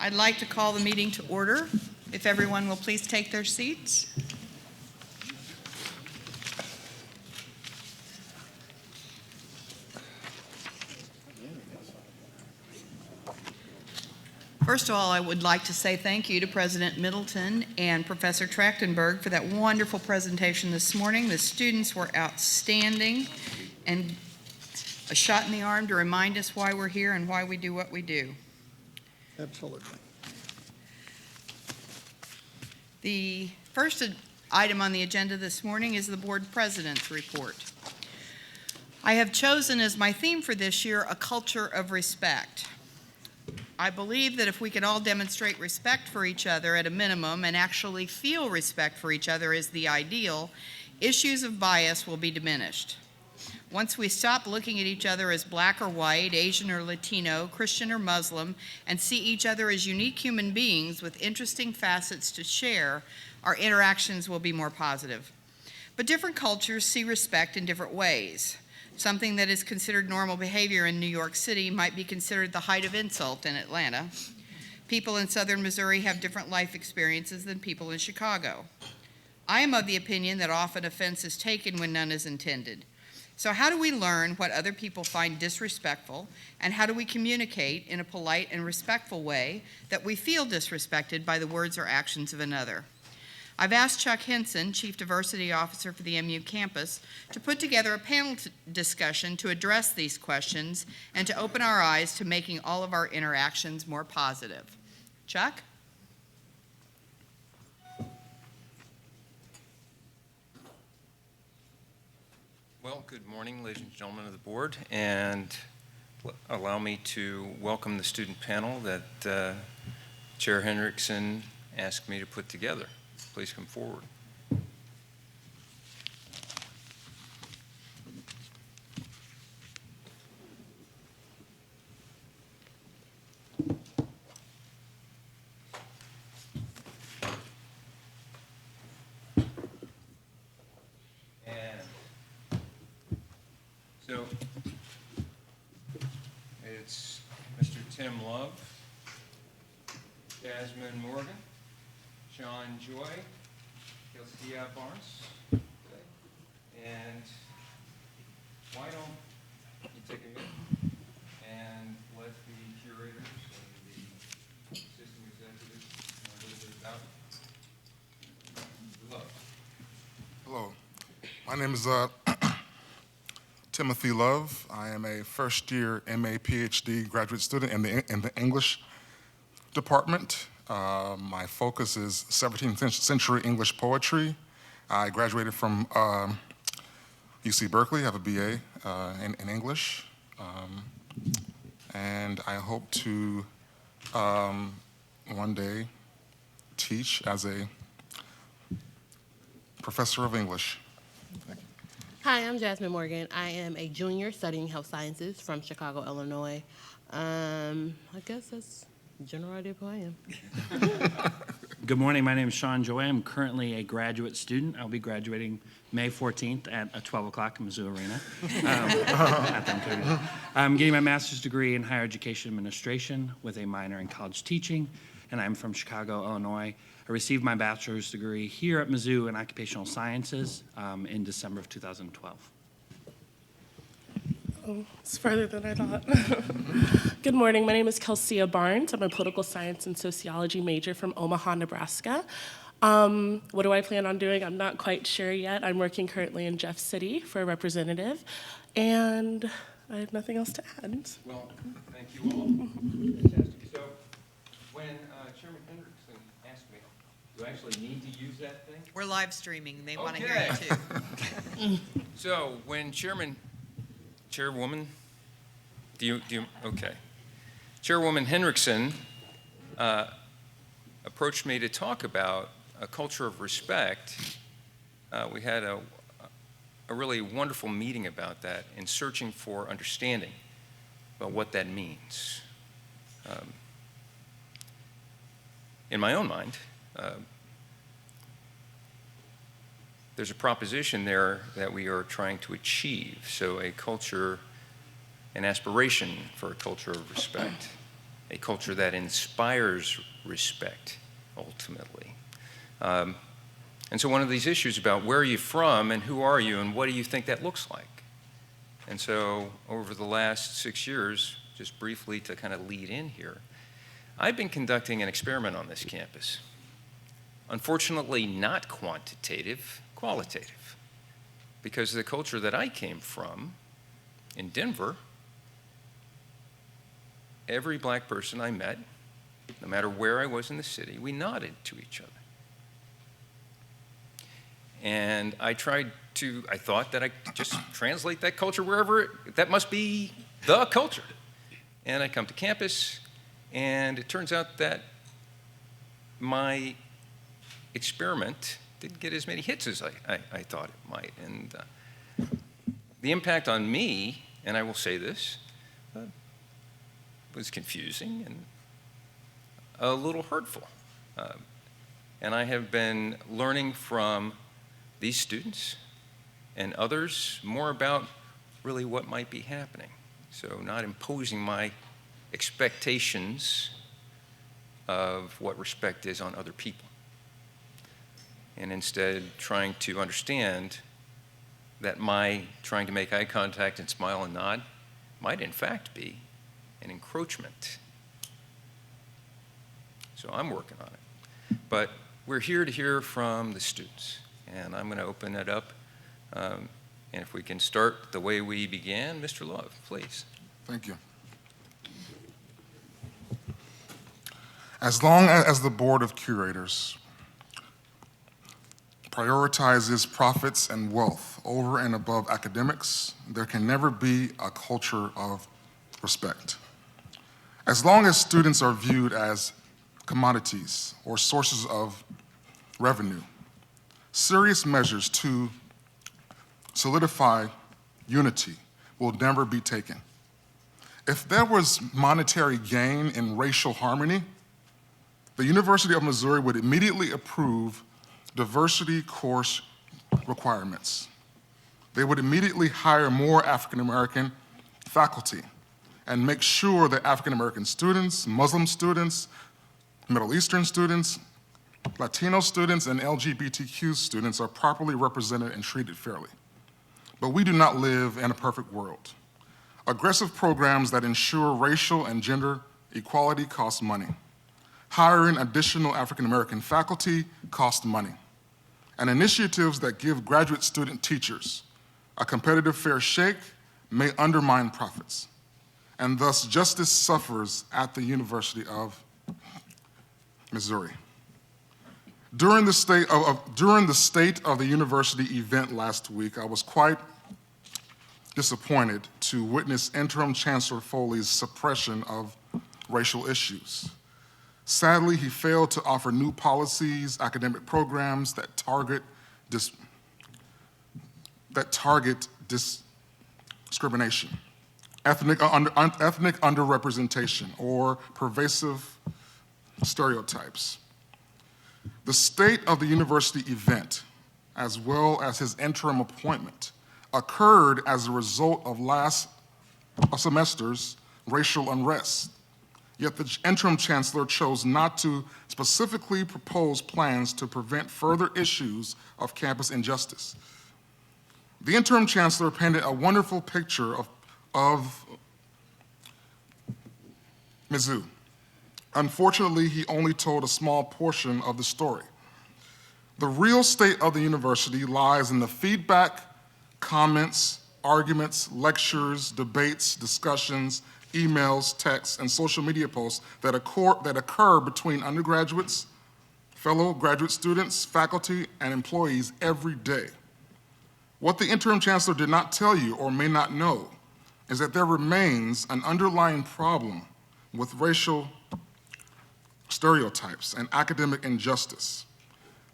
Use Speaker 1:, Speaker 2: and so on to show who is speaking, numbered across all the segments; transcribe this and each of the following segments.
Speaker 1: I'd like to call the meeting to order. If everyone will please take their seats. First of all, I would like to say thank you to President Middleton and Professor Trachtenberg for that wonderful presentation this morning. The students were outstanding and a shot in the arm to remind us why we're here and why we do what we do.
Speaker 2: Absolutely.
Speaker 1: The first item on the agenda this morning is the board president's report. I have chosen as my theme for this year a culture of respect. I believe that if we can all demonstrate respect for each other at a minimum and actually feel respect for each other is the ideal, issues of bias will be diminished. Once we stop looking at each other as black or white, Asian or Latino, Christian or Muslim, and see each other as unique human beings with interesting facets to share, our interactions will be more positive. But different cultures see respect in different ways. Something that is considered normal behavior in New York City might be considered the height of insult in Atlanta. People in southern Missouri have different life experiences than people in Chicago. I am of the opinion that often offense is taken when none is intended. So how do we learn what other people find disrespectful, and how do we communicate in a polite and respectful way that we feel disrespected by the words or actions of another? I've asked Chuck Henson, Chief Diversity Officer for the MU campus, to put together a panel discussion to address these questions and to open our eyes to making all of our interactions more positive. Chuck?
Speaker 3: Well, good morning, ladies and gentlemen of the board, and allow me to welcome the student panel that Chair Hendrickson asked me to put together. Please come forward. So it's Mr. Tim Love, Jasmine Morgan, Sean Joy, Kelsey Barnes, and why don't you take a minute and let the curators and the system executives know a little bit about Love.
Speaker 4: Hello, my name is Timothy Love. I am a first-year MA PhD graduate student in the English department. My focus is 17th century English poetry. I graduated from UC Berkeley. I have a BA in English. And I hope to one day teach as a professor of English. Thank you.
Speaker 5: Hi, I'm Jasmine Morgan. I am a junior studying health sciences from Chicago, Illinois. I guess that's a general idea of who I am.
Speaker 6: Good morning. My name is Sean Joy. I'm currently a graduate student. I'll be graduating May 14th at 12 o'clock in Mizzou Arena. I'm getting my master's degree in higher education administration with a minor in college teaching, and I'm from Chicago, Illinois. I received my bachelor's degree here at Mizzou in occupational sciences in December of 2012.
Speaker 7: Oh, it's further than I thought. Good morning. My name is Kelsey Barnes. I'm a political science and sociology major from Omaha, Nebraska. What do I plan on doing? I'm not quite sure yet. I'm working currently in Jeff City for a representative, and I have nothing else to add.
Speaker 3: Well, thank you all. Fantastic. So when Chairman Hendrickson asked me, do I actually need to use that thing?
Speaker 1: We're live streaming. They want to hear you too.
Speaker 3: So when Chairwoman, okay. Chairwoman Hendrickson approached me to talk about a culture of respect. We had a really wonderful meeting about that and searching for understanding about what that means. In my own mind, there's a proposition there that we are trying to achieve. So a culture, an aspiration for a culture of respect. a culture that inspires respect, ultimately. And so one of these issues about where are you from and who are you and what do you think that looks like? And so over the last 6 years, just briefly to kind of lead in here, I've been conducting an experiment on this campus. Unfortunately, not quantitative, qualitative. Because the culture that I came from in Denver, every black person I met, no matter where I was in the city, we nodded to each other. And I thought that I could just translate that culture wherever, that must be the culture. And I come to campus, and it turns out that my experiment didn't get as many hits as I thought it might. And the impact on me, and I will say this, was confusing and a little hurtful. And I have been learning from these students and others more about really what might be happening. So not imposing my expectations of what respect is on other people, and instead trying to understand that my trying to make eye contact and smile and nod might in fact be an encroachment. So I'm working on it. But we're here to hear from the students, and I'm going to open it up. And if we can start the way we began, Mr. Love, please.
Speaker 4: Thank you. As long as the Board of Curators prioritizes profits and wealth over and above academics, there can never be a culture of respect. As long as students are viewed as commodities or sources of revenue, serious measures to solidify unity will never be taken. If there was monetary gain in racial harmony, the University of Missouri would immediately approve diversity course requirements. They would immediately hire more African American faculty and make sure that African American students, Muslim students, Middle Eastern students, Latino students, and LGBTQ students are properly represented and treated fairly. But we do not live in a perfect world. Aggressive programs that ensure racial and gender equality cost money. Hiring additional African American faculty cost money. And initiatives that give graduate student teachers a competitive fair shake may undermine profits. And thus justice suffers at the University of Missouri. During the State of the University event last week, I was quite disappointed to witness Interim Chancellor Foley's suppression of racial issues. Sadly, he failed to offer new policies, academic programs that target discrimination, ethnic underrepresentation, or pervasive stereotypes. The State of the University event, as well as his interim appointment, occurred as a result of last semester's racial unrest. Yet the interim chancellor chose not to specifically propose plans to prevent further issues of campus injustice. The interim chancellor painted a wonderful picture of Mizzou. Unfortunately, he only told a small portion of the story. The real state of the university lies in the feedback, comments, arguments, lectures, debates, discussions, emails, texts, and social media posts that occur between undergraduates, fellow graduate students, faculty, and employees every day. What the interim chancellor did not tell you or may not know is that there remains an underlying problem with racial stereotypes and academic injustice.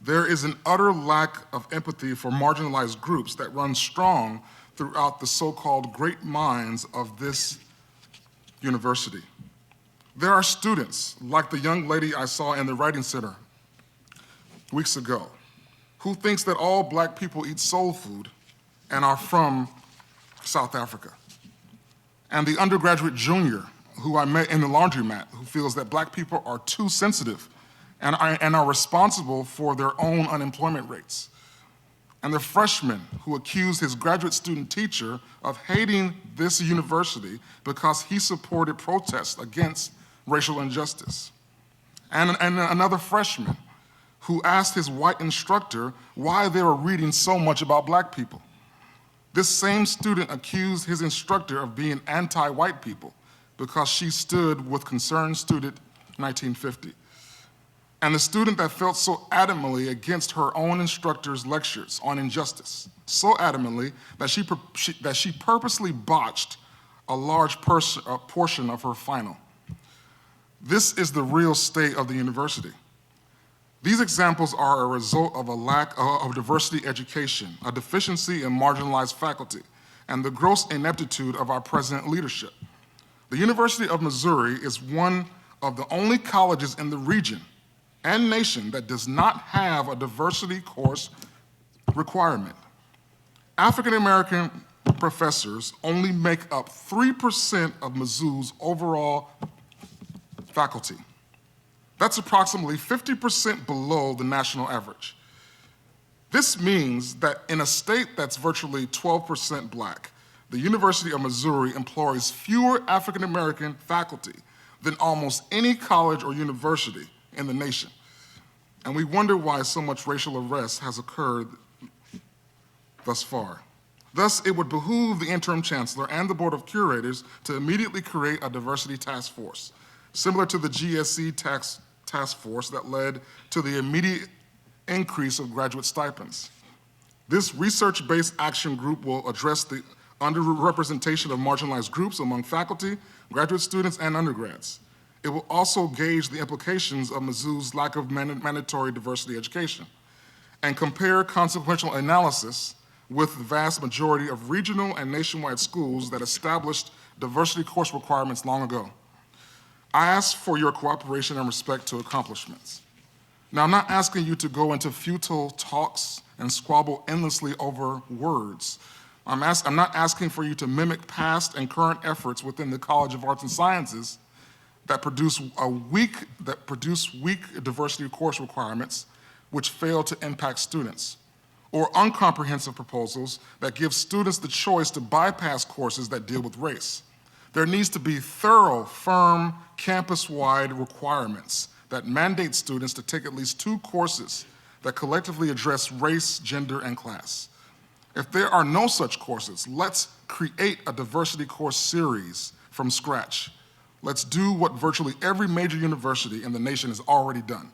Speaker 4: There is an utter lack of empathy for marginalized groups that runs strong throughout the so-called great minds of this university. There are students, like the young lady I saw in the Writing Center weeks ago, who thinks that all black people eat soul food and are from South Africa. And the undergraduate junior who I met in the laundromat who feels that black people are too sensitive and are responsible for their own unemployment rates. And the freshman who accused his graduate student teacher of hating this university because he supported protests against racial injustice. And another freshman who asked his white instructor why they were reading so much about black people. This same student accused his instructor of being anti-white people because she stood with Concerned Student 1950. And the student that felt so adamantly against her own instructor's lectures on injustice, so adamantly that she purposely botched a large portion of her final. This is the real state of the university. These examples are a result of a lack of diversity education, a deficiency in marginalized faculty, and the gross ineptitude of our present leadership. The University of Missouri is one of the only colleges in the region and nation that does not have a diversity course requirement. African American professors only make up 3% of Mizzou's overall faculty. That's approximately 50% below the national average. This means that in a state that's virtually 12% black, the University of Missouri employs fewer African American faculty than almost any college or university in the nation. And we wonder why so much racial unrest has occurred thus far. Thus, it would behoove the interim chancellor and the board of curators to immediately create a diversity task force, similar to the GSC task force that led to the immediate increase of graduate stipends. This research-based action group will address the underrepresentation of marginalized groups among faculty, graduate students, and undergrads. It will also gauge the implications of Mizzou's lack of mandatory diversity education and compare consequential analysis with the vast majority of regional and nationwide schools that established diversity course requirements long ago. I ask for your cooperation and respect to accomplishments. Now, I'm not asking you to go into futile talks and squabble endlessly over words. I'm not asking for you to mimic past and current efforts within the College of Arts and Sciences that produce weak diversity course requirements which fail to impact students, or uncomprehensive proposals that give students the choice to bypass courses that deal with race. There needs to be thorough, firm, campus-wide requirements that mandate students to take at least 2 courses that collectively address race, gender, and class. If there are no such courses, let's create a diversity course series from scratch. Let's do what virtually every major university in the nation has already done.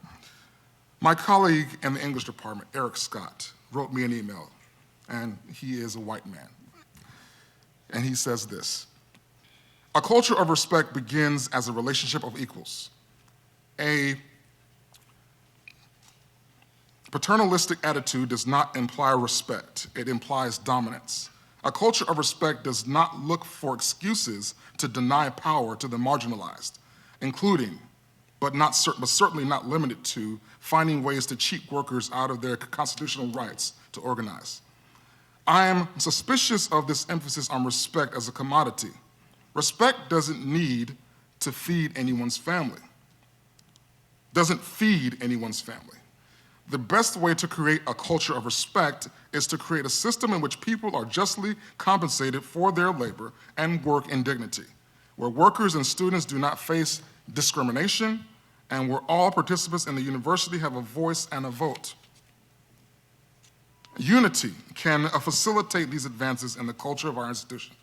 Speaker 4: My colleague in the English department, Eric Scott, wrote me an email, and he is a white man. And he says this: a culture of respect begins as a relationship of equals. A paternalistic attitude does not imply respect, it implies dominance. A culture of respect does not look for excuses to deny power to the marginalized, including, but certainly not limited to, finding ways to cheat workers out of their constitutional rights to organize. I am suspicious of this emphasis on respect as a commodity. Respect doesn't need to feed anyone's family. Doesn't feed anyone's family. The best way to create a culture of respect is to create a system in which people are justly compensated for their labor and work in dignity, where workers and students do not face discrimination, and where all participants in the university have a voice and a vote. Unity can facilitate these advances in the culture of our institution.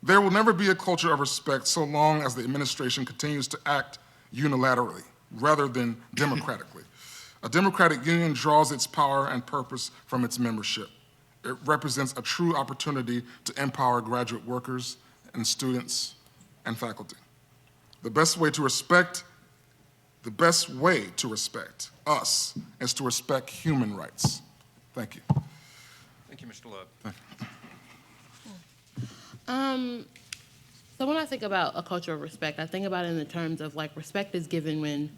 Speaker 4: There will never be a culture of respect so long as the administration continues to act unilaterally rather than democratically. A democratic union draws its power and purpose from its membership. It represents a true opportunity to empower graduate workers and students and faculty. The best way to respect us is to respect human rights. Thank you.
Speaker 3: Thank you, Mr. Love.
Speaker 5: So when I think about a culture of respect, I think about it in the terms of like respect is given when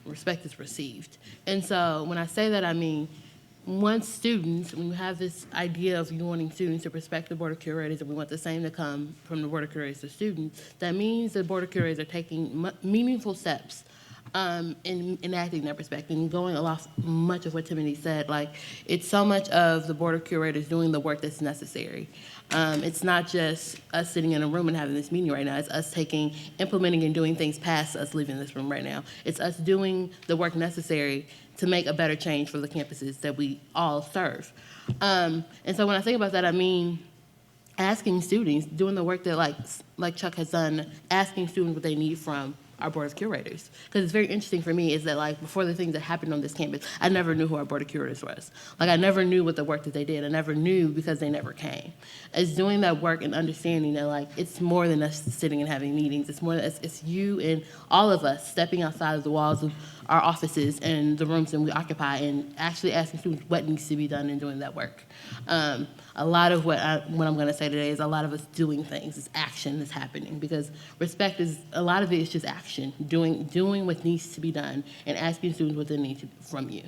Speaker 5: respect is received. And so when I say that, I mean once students, when you have this idea of you wanting students to respect the Board of Curators, and we want the same to come from the Board of Curators to students, that means the Board of Curators are taking meaningful steps in enacting that respect and going off much of what Timothy said. Like, it's so much of the Board of Curators doing the work that's necessary. It's not just us sitting in a room and having this meeting right now. It's us implementing and doing things past us leaving this room right now. It's us doing the work necessary to make a better change for the campuses that we all serve. And so when I think about that, I mean asking students, doing the work that like Chuck has done, asking students what they need from our Board of Curators. Because it's very interesting for me is that, like, before the things that happened on this campus, I never knew who our Board of Curators was. Like, I never knew what the work that they did. I never knew because they never came. It's doing that work and understanding that, like, it's more than us sitting and having meetings. It's more than it's you and all of us stepping outside of the walls of our offices and the rooms that we occupy and actually asking students what needs to be done in doing that work. A lot of what I'm going to say today is a lot of us doing things. It's action that's happening because respect is, a lot of it is just action, doing what needs to be done and asking students what they need from you.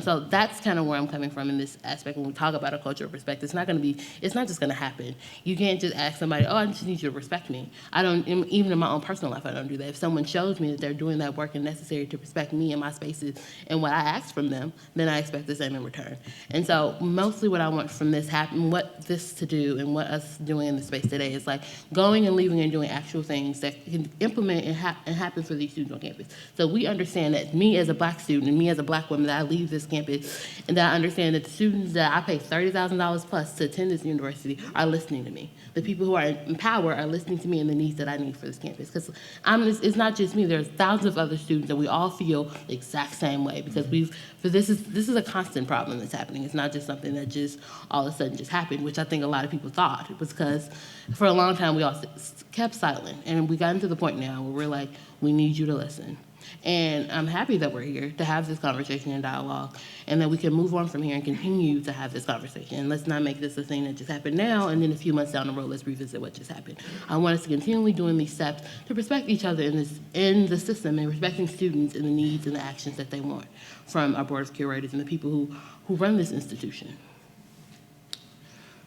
Speaker 5: So that's kind of where I'm coming from in this aspect when we talk about a culture of respect. It's not just going to happen. You can't just ask somebody, oh, I just need you to respect me. I don't, even in my own personal life, I don't do that. If someone shows me that they're doing that work and necessary to respect me and my spaces and what I ask from them, then I expect the same in return. And so mostly what I want from this what this to do and what us doing in the space today is like going and leaving and doing actual things that can implement and happen for these students on campus. So we understand that me as a black student and me as a black woman, that I leave this campus and that I understand that the students that I pay $30,000 plus to attend this university are listening to me. The people who are in power are listening to me and the needs that I need for this campus. Because it's not just me. There's thousands of other students that we all feel the exact same way because this is a constant problem that's happening. It's not just something that just all of a sudden just happened, which I think a lot of people thought. It was because for a long time we all kept silent, and we got into the point now where we're like, we need you to listen. And I'm happy that we're here to have this conversation and dialogue and that we can move on from here and continue to have this conversation. And let's not make this a thing that just happened now and then a few months down the road, let's revisit what just happened. I want us to continually doing these steps to respect each other in the system and respecting students and the needs and the actions that they want from our Board of Curators and the people who run this institution.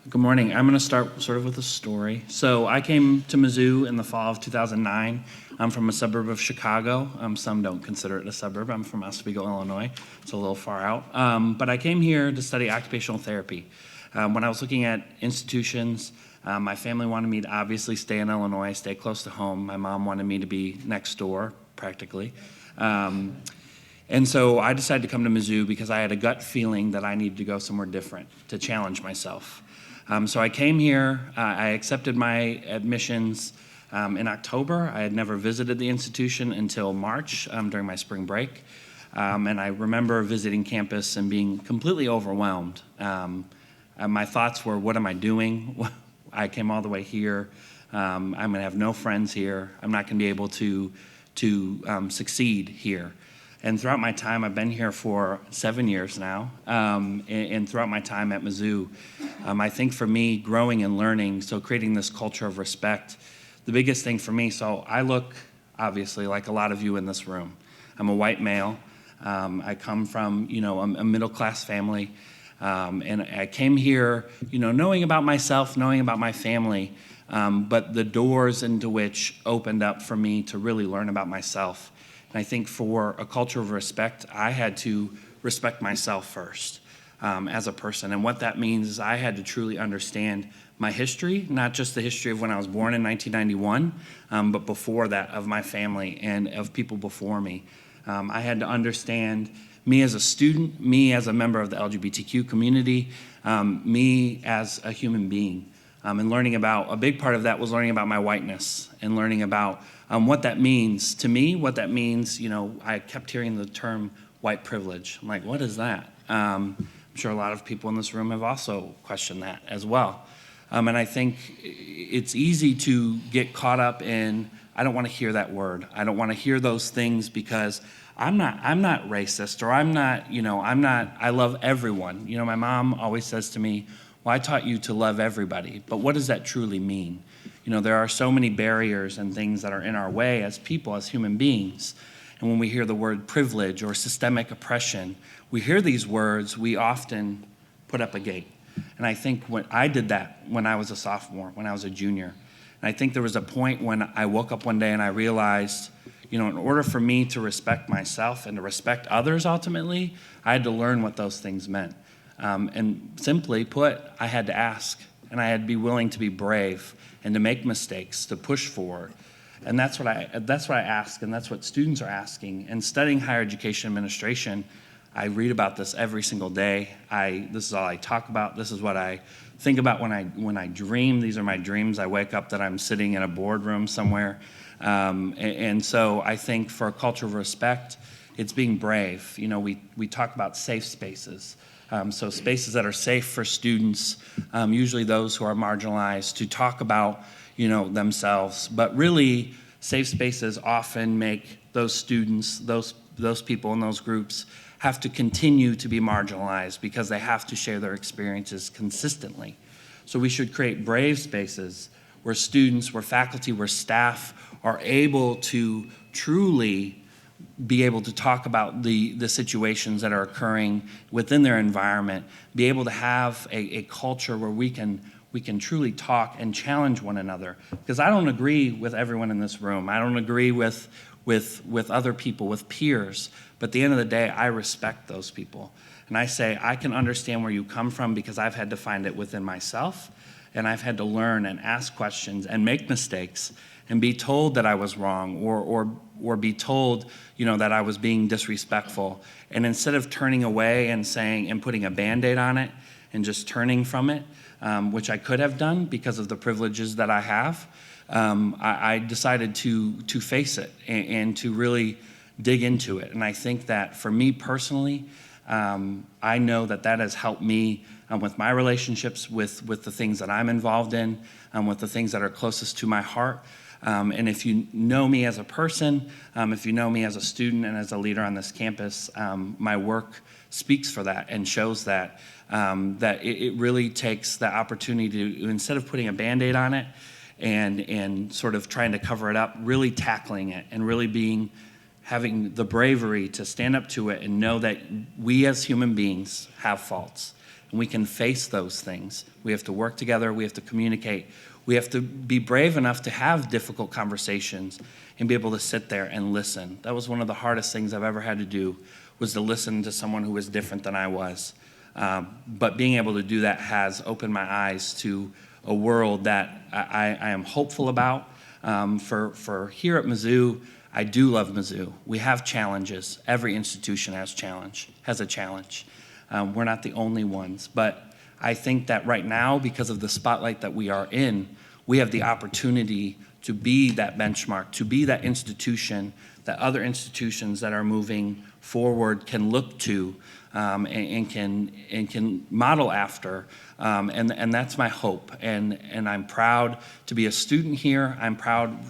Speaker 6: Good morning. I'm going to start sort of with a story. So I came to Mizzou in the fall of 2009. I'm from a suburb of Chicago. Some don't consider it a suburb. I'm from Oswego, Illinois. It's a little far out. But I came here to study occupational therapy. When I was looking at institutions, my family wanted me to obviously stay in Illinois, stay close to home. My mom wanted me to be next door, practically. And so I decided to come to Mizzou because I had a gut feeling that I needed to go somewhere different to challenge myself. So I came here, I accepted my admissions in October. I had never visited the institution until March during my spring break. And I remember visiting campus and being completely overwhelmed. My thoughts were, what am I doing? I came all the way here. I'm gonna have no friends here. I'm not gonna be able to succeed here. And throughout my time, I've been here for 7 years now, and throughout my time at Mizzou, I think for me, growing and learning, so creating this culture of respect, the biggest thing for me, so I look, obviously, like a lot of you in this room. I'm a white male. I come from, a middle-class family, and I came here, knowing about myself, knowing about my family, but the doors into which opened up for me to really learn about myself. And I think for a culture of respect, I had to respect myself first as a person. And what that means is I had to truly understand my history, not just the history of when I was born in 1991, but before that, of my family and of people before me. I had to understand me as a student, me as a member of the LGBTQ community, me as a human being. And learning about, a big part of that was learning about my whiteness and learning about what that means to me, what that means, I kept hearing the term white privilege. I'm like, what is that? I'm sure a lot of people in this room have also questioned that as well. And I think it's easy to get caught up in, I don't want to hear that word. I don't want to hear those things because I'm not racist, or I love everyone. My mom always says to me, well, I taught you to love everybody, but what does that truly mean? There are so many barriers and things that are in our way as people, as human beings. And when we hear the word privilege or systemic oppression, we hear these words, we often put up a gate. And I think when I did that when I was a sophomore, when I was a junior. And I think there was a point when I woke up one day and I realized, in order for me to respect myself and to respect others ultimately, I had to learn what those things meant. And simply put, I had to ask, and I had to be willing to be brave and to make mistakes, to push forward. And that's what I ask, and that's what students are asking. And studying higher education administration, I read about this every single day. This is all I talk about. This is what I think about when I dream. These are my dreams. I wake up that I'm sitting in a boardroom somewhere. And so I think for a culture of respect, it's being brave. We talk about safe spaces. So spaces that are safe for students, usually those who are marginalized, to talk about, themselves. But really, safe spaces often make those students, those people in those groups, have to continue to be marginalized because they have to share their experiences consistently. So we should create brave spaces where students, where faculty, where staff are able to truly be able to talk about the situations that are occurring within their environment, be able to have a culture where we can truly talk and challenge one another. Because I don't agree with everyone in this room. I don't agree with other people, with peers. But at the end of the day, I respect those people. And I say, I can understand where you come from because I've had to find it within myself. And I've had to learn and ask questions and make mistakes and be told that I was wrong or be told, that I was being disrespectful. And instead of turning away and saying and putting a Band-Aid on it and just turning from it, which I could have done because of the privileges that I have, I decided to face it and to really dig into it. And I think that for me personally, I know that has helped me with my relationships, with the things that I'm involved in, with the things that are closest to my heart. And if you know me as a person, if you know me as a student and as a leader on this campus, my work speaks for that and shows that it really takes the opportunity to, instead of putting a Band-Aid on it and sort of trying to cover it up, really tackling it and really having the bravery to stand up to it and know that we as human beings have faults and we can face those things. We have to work together, we have to communicate, we have to be brave enough to have difficult conversations and be able to sit there and listen. That was one of the hardest things I've ever had to do, was to listen to someone who was different than I was. But being able to do that has opened my eyes to a world that I am hopeful about. For here at Mizzou, I do love Mizzou. We have challenges. Every institution has a challenge. We're not the only ones. But I think that right now, because of the spotlight that we are in, we have the opportunity to be that benchmark, to be that institution that other institutions that are moving forward can look to and can model after. And that's my hope. And I'm proud to be a student here. I'm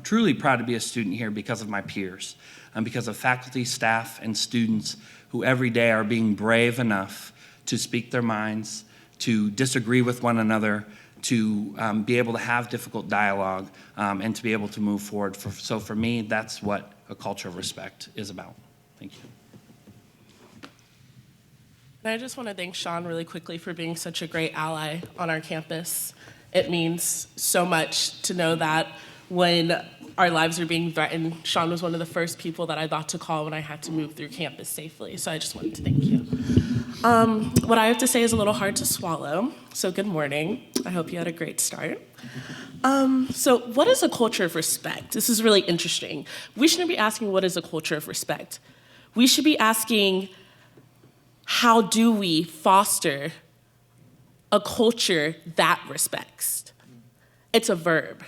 Speaker 6: truly proud to be a student here because of my peers, and because of faculty, staff, and students who every day are being brave enough to speak their minds, to disagree with one another, to be able to have difficult dialogue, and to be able to move forward. So for me, that's what a culture of respect is about. Thank you.
Speaker 7: And I just want to thank Sean really quickly for being such a great ally on our campus. It means so much to know that when our lives are being threatened, Sean was one of the first people that I thought to call when I had to move through campus safely. So I just wanted to thank you. What I have to say is a little hard to swallow. So good morning. I hope you had a great start. So what is a culture of respect? This is really interesting. We shouldn't be asking what is a culture of respect. We should be asking, how do we foster a culture that respects? It's a verb.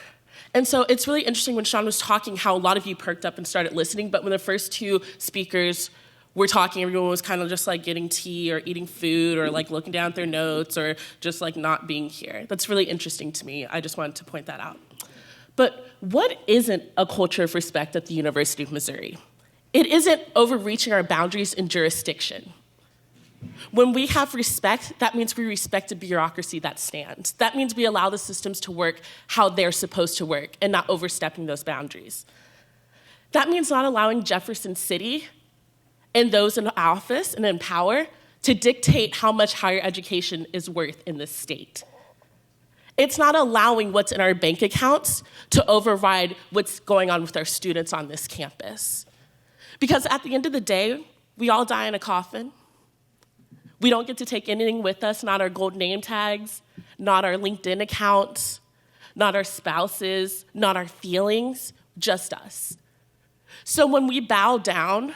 Speaker 7: And so it's really interesting when Sean was talking how a lot of you perked up and started listening, but when the first two speakers were talking, everyone was kind of just like getting tea or eating food or like looking down at their notes or just like not being here. That's really interesting to me. I just wanted to point that out. But what isn't a culture of respect at the University of Missouri? It isn't overreaching our boundaries in jurisdiction. When we have respect, that means we respect a bureaucracy that stands. That means we allow the systems to work how they're supposed to work and not overstepping those boundaries. That means not allowing Jefferson City and those in office and in power to dictate how much higher education is worth in this state. It's not allowing what's in our bank accounts to override what's going on with our students on this campus. Because at the end of the day, we all die in a coffin. We don't get to take anything with us, not our gold name tags, not our LinkedIn accounts, not our spouses, not our feelings, just us. So when we bow down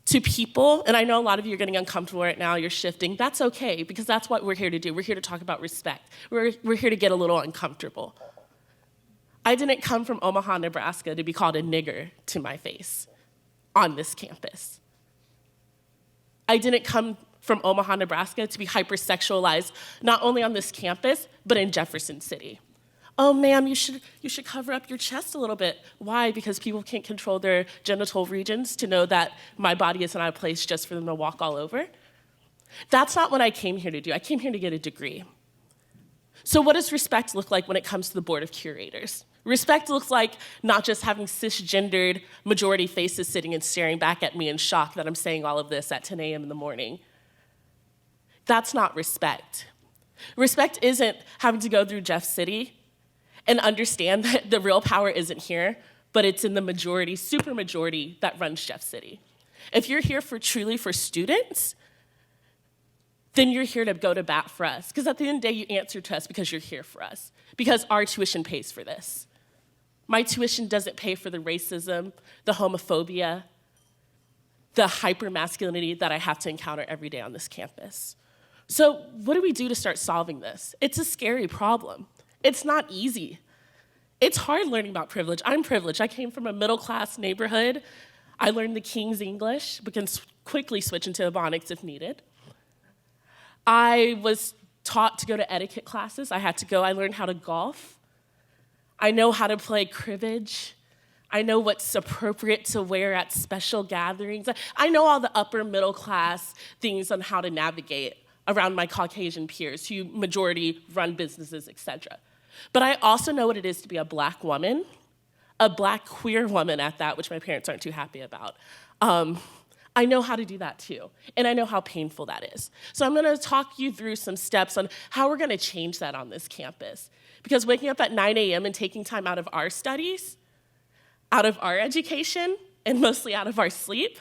Speaker 7: to people, and I know a lot of you are getting uncomfortable right now, you're shifting, that's okay, because that's what we're here to do. We're here to talk about respect. We're here to get a little uncomfortable. I didn't come from Omaha, Nebraska to be called a nigger to my face on this campus. I didn't come from Omaha, Nebraska to be hypersexualized, not only on this campus, but in Jefferson City. Oh, ma'am, you should cover up your chest a little bit. Why? Because people can't control their genital regions to know that my body is not a place just for them to walk all over. That's not what I came here to do. I came here to get a degree. So what does respect look like when it comes to the Board of Curators? Respect looks like not just having cisgendered majority faces sitting and staring back at me in shock that I'm saying all of this at 10 a.m. in the morning. That's not respect. Respect isn't having to go through Jeff City and understand that the real power isn't here, but it's in the majority, supermajority that runs Jeff City. If you're here truly for students, then you're here to go to bat for us. Because at the end of the day, you answer to us because you're here for us. Because our tuition pays for this. My tuition doesn't pay for the racism, the homophobia, the hypermasculinity that I have to encounter every day on this campus. So what do we do to start solving this? It's a scary problem. It's not easy. It's hard learning about privilege. I'm privileged. I came from a middle-class neighborhood. I learned the King's English, but can quickly switch into Ebonics if needed. I was taught to go to etiquette classes. I learned how to golf. I know how to play cribbage. I know what's appropriate to wear at special gatherings. I know all the upper middle class things on how to navigate around my Caucasian peers who majority run businesses, etc. But I also know what it is to be a Black woman, a Black queer woman at that, which my parents aren't too happy about. I know how to do that too, and I know how painful that is. So I'm gonna talk you through some steps on how we're gonna change that on this campus. Because waking up at 9 a.m. and taking time out of our studies, out of our education, and mostly out of our sleep,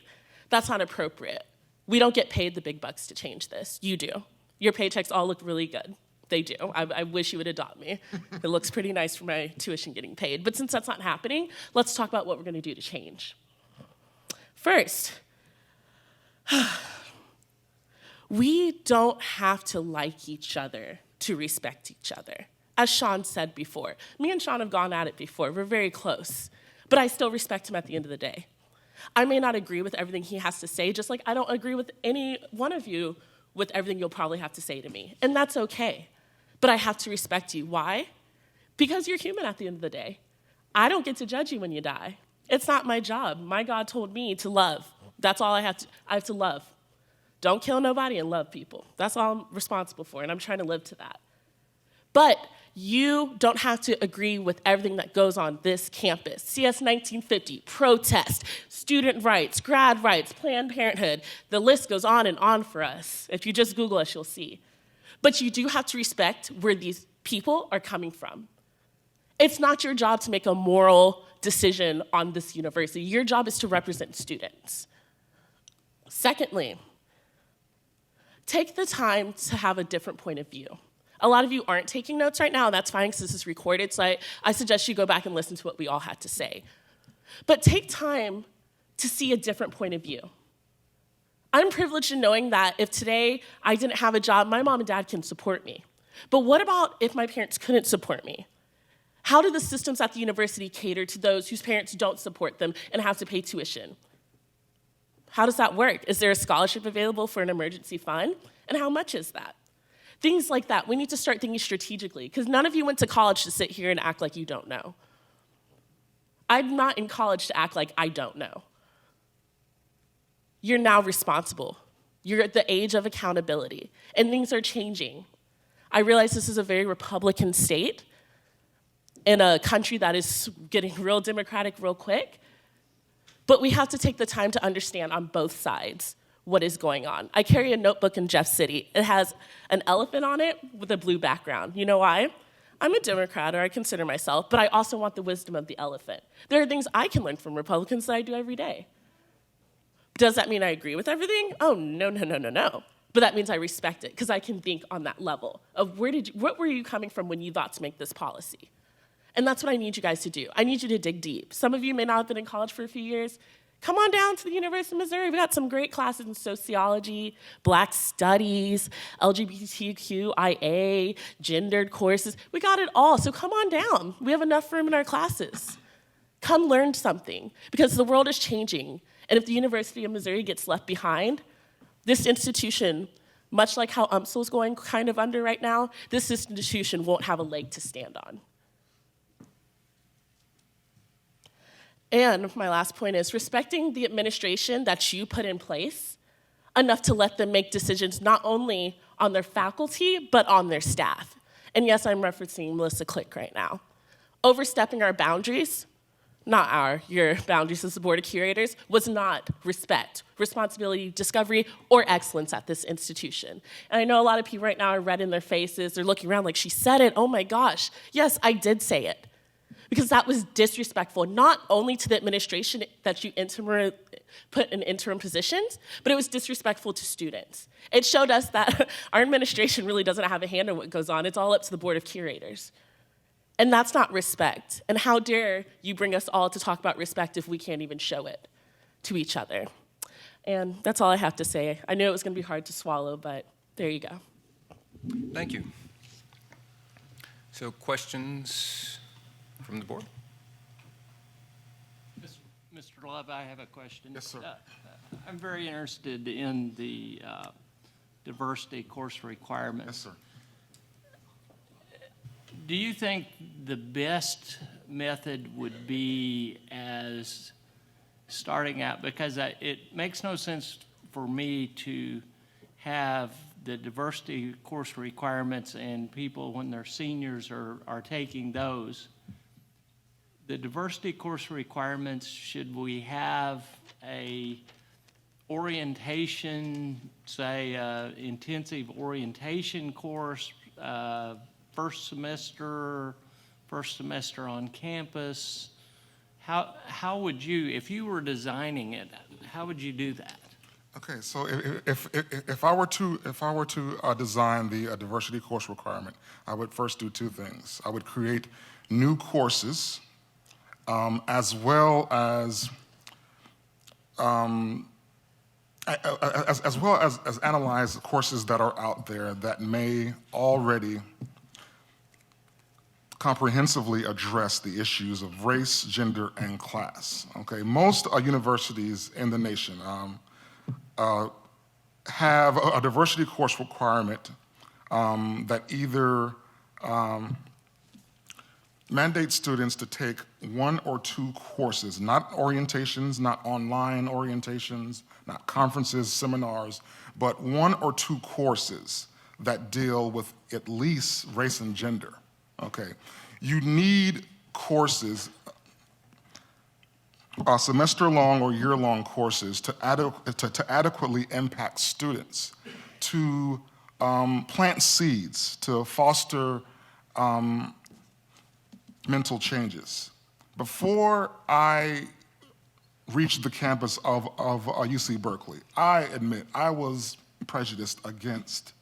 Speaker 7: that's not appropriate. We don't get paid the big bucks to change this. You do. Your paychecks all look really good. They do. I wish you would adopt me. It looks pretty nice for my tuition getting paid. But since that's not happening, let's talk about what we're gonna do to change. First, we don't have to like each other to respect each other. As Sean said before, me and Sean have gone at it before. We're very close. But I still respect him at the end of the day. I may not agree with everything he has to say, just like I don't agree with any one of you with everything you'll probably have to say to me. And that's okay. But I have to respect you. Why? Because you're human at the end of the day. I don't get to judge you when you die. It's not my job. My God told me to love. That's all I have to love. Don't kill nobody and love people. That's all I'm responsible for, and I'm trying to live to that. But you don't have to agree with everything that goes on this campus. CS 1950, protest, student rights, grad rights, Planned Parenthood. The list goes on and on for us. If you just Google us, you'll see. But you do have to respect where these people are coming from. It's not your job to make a moral decision on this university. Your job is to represent students. Secondly, take the time to have a different point of view. A lot of you aren't taking notes right now, and that's fine because this is recorded, so I suggest you go back and listen to what we all had to say. But take time to see a different point of view. I'm privileged in knowing that if today I didn't have a job, my mom and dad can support me. But what about if my parents couldn't support me? How do the systems at the university cater to those whose parents don't support them and have to pay tuition? How does that work? Is there a scholarship available for an emergency fund? And how much is that? Things like that. We need to start thinking strategically, because none of you went to college to sit here and act like you don't know. I'm not in college to act like I don't know. You're now responsible. You're at the age of accountability, and things are changing. I realize this is a very Republican state in a country that is getting real democratic real quick, But we have to take the time to understand on both sides what is going on. I carry a notebook in Jeff City. It has an elephant on it with a blue background. You know why? I'm a Democrat, or I consider myself, but I also want the wisdom of the elephant. There are things I can learn from Republicans that I do every day. Does that mean I agree with everything? Oh, no, no, no, no, no. But that means I respect it, because I can think on that level of what were you coming from when you thought to make this policy? And that's what I need you guys to do. I need you to dig deep. Some of you may not have been in college for a few years. Come on down to the University of Missouri. We got some great classes in sociology, Black studies, LGBTQIA, gendered courses. We got it all, so come on down. We have enough room in our classes. Come learn something, because the world is changing. And if the University of Missouri gets left behind, this institution, much like how UMSL is going kind of under right now, this institution won't have a leg to stand on. And my last point is respecting the administration that you put in place enough to let them make decisions not only on their faculty, but on their staff. And yes, I'm referencing Melissa Click right now. Overstepping our boundaries, your boundaries as the Board of Curators, was not respect, responsibility, discovery, or excellence at this institution. And I know a lot of people right now are red in their faces. They're looking around like, she said it, oh my gosh. Yes, I did say it. Because that was disrespectful, not only to the administration that you put in interim positions, but it was disrespectful to students. It showed us that our administration really doesn't have a hand on what goes on. It's all up to the Board of Curators. And that's not respect. And how dare you bring us all to talk about respect if we can't even show it to each other? And that's all I have to say. I knew it was going to be hard to swallow, but there you go.
Speaker 3: Thank you. So questions from the board?
Speaker 8: Mr. Love, I have a question.
Speaker 4: Yes, sir.
Speaker 8: I'm very interested in the diversity course requirements.
Speaker 4: Yes, sir.
Speaker 8: Do you think the best method would be as starting out, because it makes no sense for me to have the diversity course requirements and people when they're seniors are taking those. The diversity course requirements, should we have a orientation, say intensive orientation course, first semester on campus? How would you, if you were designing it, how would you do that?
Speaker 4: Okay, so if I were to design the diversity course requirement, I would first do two things. I would create new courses, as well as analyze courses that are out there that may already comprehensively address the issues of race, gender, and class. Okay, most universities in the nation have a diversity course requirement that either mandates students to take one or two courses, not orientations, not online orientations, not conferences, seminars, but one or two courses that deal with at least race and gender. Okay, you need courses, semester-long or year-long courses to adequately impact students, to plant seeds, to foster mental changes. Before I reached the campus of UC Berkeley, I admit I was prejudiced against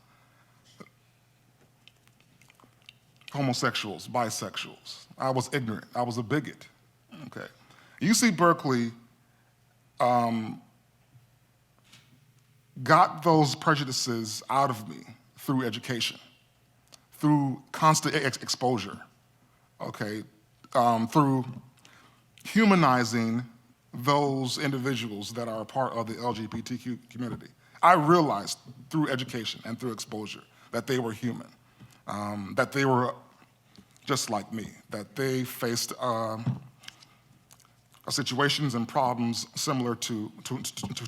Speaker 4: homosexuals, bisexuals. I was ignorant. I was a bigot. Okay. UC Berkeley got those prejudices out of me through education, through constant exposure, okay, through humanizing those individuals that are a part of the LGBTQ community. I realized through education and through exposure that they were human, that they were just like me, that they faced situations and problems similar to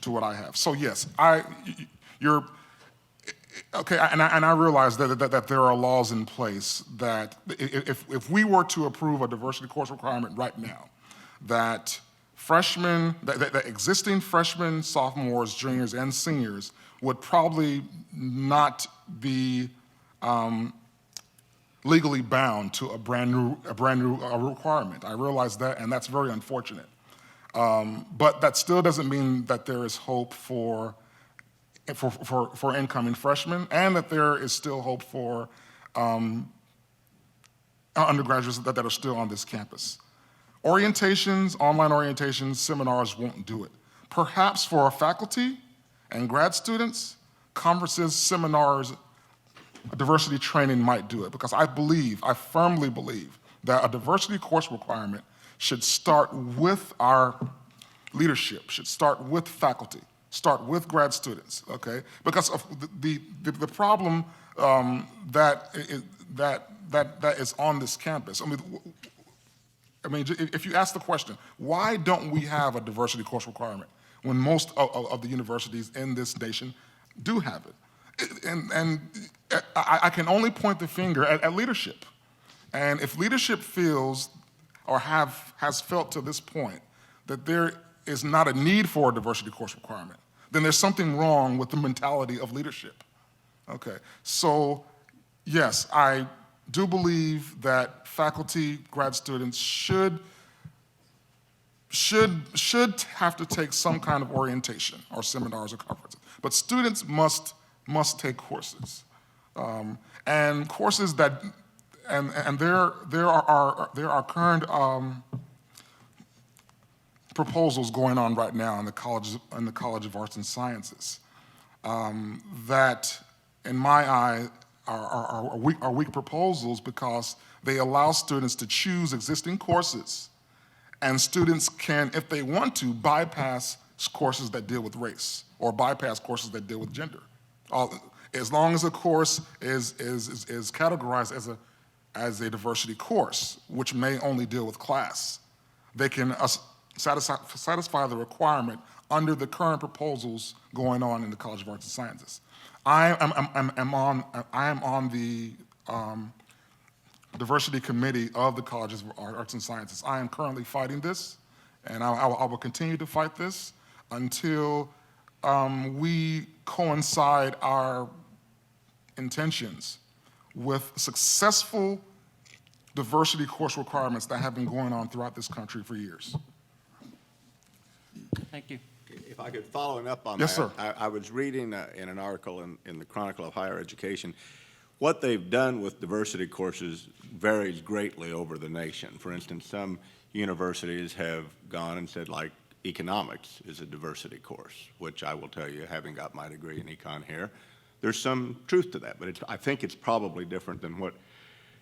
Speaker 4: what I have. So yes, you're okay, and I realize that there are laws in place that if we were to approve a diversity course requirement right now, that freshmen, that existing freshmen, sophomores, juniors, and seniors would probably not be legally bound to a brand new requirement. I realize that, and that's very unfortunate. But that still doesn't mean that there is hope for incoming freshmen, and that there is still hope for undergraduates that are still on this campus. Orientations, online orientations, seminars won't do it. Perhaps for our faculty and grad students, conferences, seminars, diversity training might do it, because I firmly believe that a diversity course requirement should start with our leadership, should start with faculty, start with grad students, okay? Because of the problem that is on this campus. I mean, if you ask the question, why don't we have a diversity course requirement when most of the universities in this nation do have it? And I can only point the finger at leadership. And if leadership feels or has felt to this point that there is not a need for a diversity course requirement, then there's something wrong with the mentality of leadership. Okay, so yes, I do believe that faculty, grad students should have to take some kind of orientation or seminars or conferences, but students must take courses, and courses that, and there are current proposals going on right now in the College of Arts and Sciences that, in my eye, are weak proposals, because they allow students to choose existing courses, and students can, if they want to, bypass courses that deal with race or bypass courses that deal with gender. As long as a course is categorized as a diversity course, which may only deal with class, they can satisfy the requirement under the current proposals going on in the College of Arts and Sciences. I am on the diversity committee of the Colleges of Arts and Sciences. I am currently fighting this, and I will continue to fight this until we coincide our intentions with successful diversity course requirements that have been going on throughout this country for years.
Speaker 8: Thank you.
Speaker 9: If I could follow up on
Speaker 4: Yes,
Speaker 9: that.
Speaker 4: sir.
Speaker 9: I was reading in an article in the Chronicle of Higher Education. What they've done with diversity courses varies greatly over the nation. For instance, some universities have gone and said, like, economics is a diversity course, which I will tell you, having got my degree in econ here, there's some truth to that, but I think it's probably different than what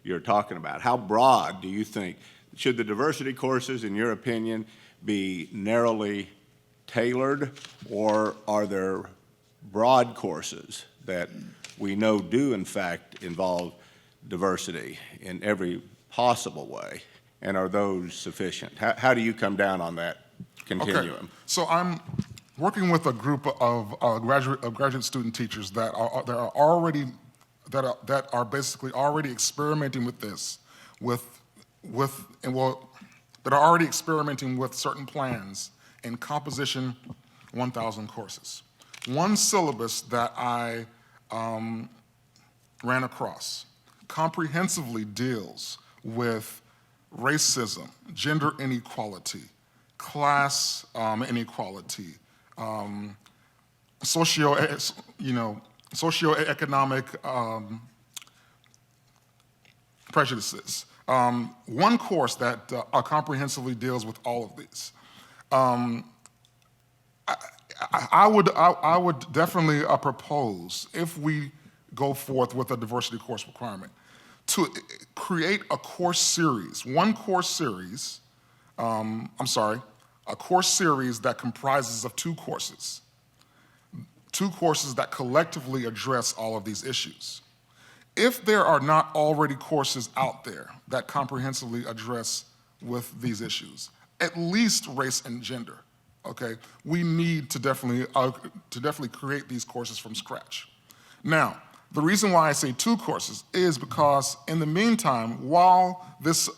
Speaker 9: you're talking about. How broad do you think, should the diversity courses, in your opinion, be narrowly tailored, or are there broad courses that we know do in fact involve diversity in every possible way, and are those sufficient? How do you come down on that continuum?
Speaker 4: Okay. So I'm working with a group of graduate student teachers that are basically already experimenting with this, that are already experimenting with certain plans in Composition 1000 courses. One syllabus that I ran across comprehensively deals with racism, gender inequality, class inequality, socioeconomic prejudices. One course that comprehensively deals with all of these. I would definitely propose, if we go forth with a diversity course requirement, to create a course series, a course series that comprises of two courses that collectively address all of these issues. If there are not already courses out there that comprehensively address with these issues, at least race and gender, okay, we need to definitely create these courses from scratch. Now, The reason why I say 2 courses is because in the meantime, while this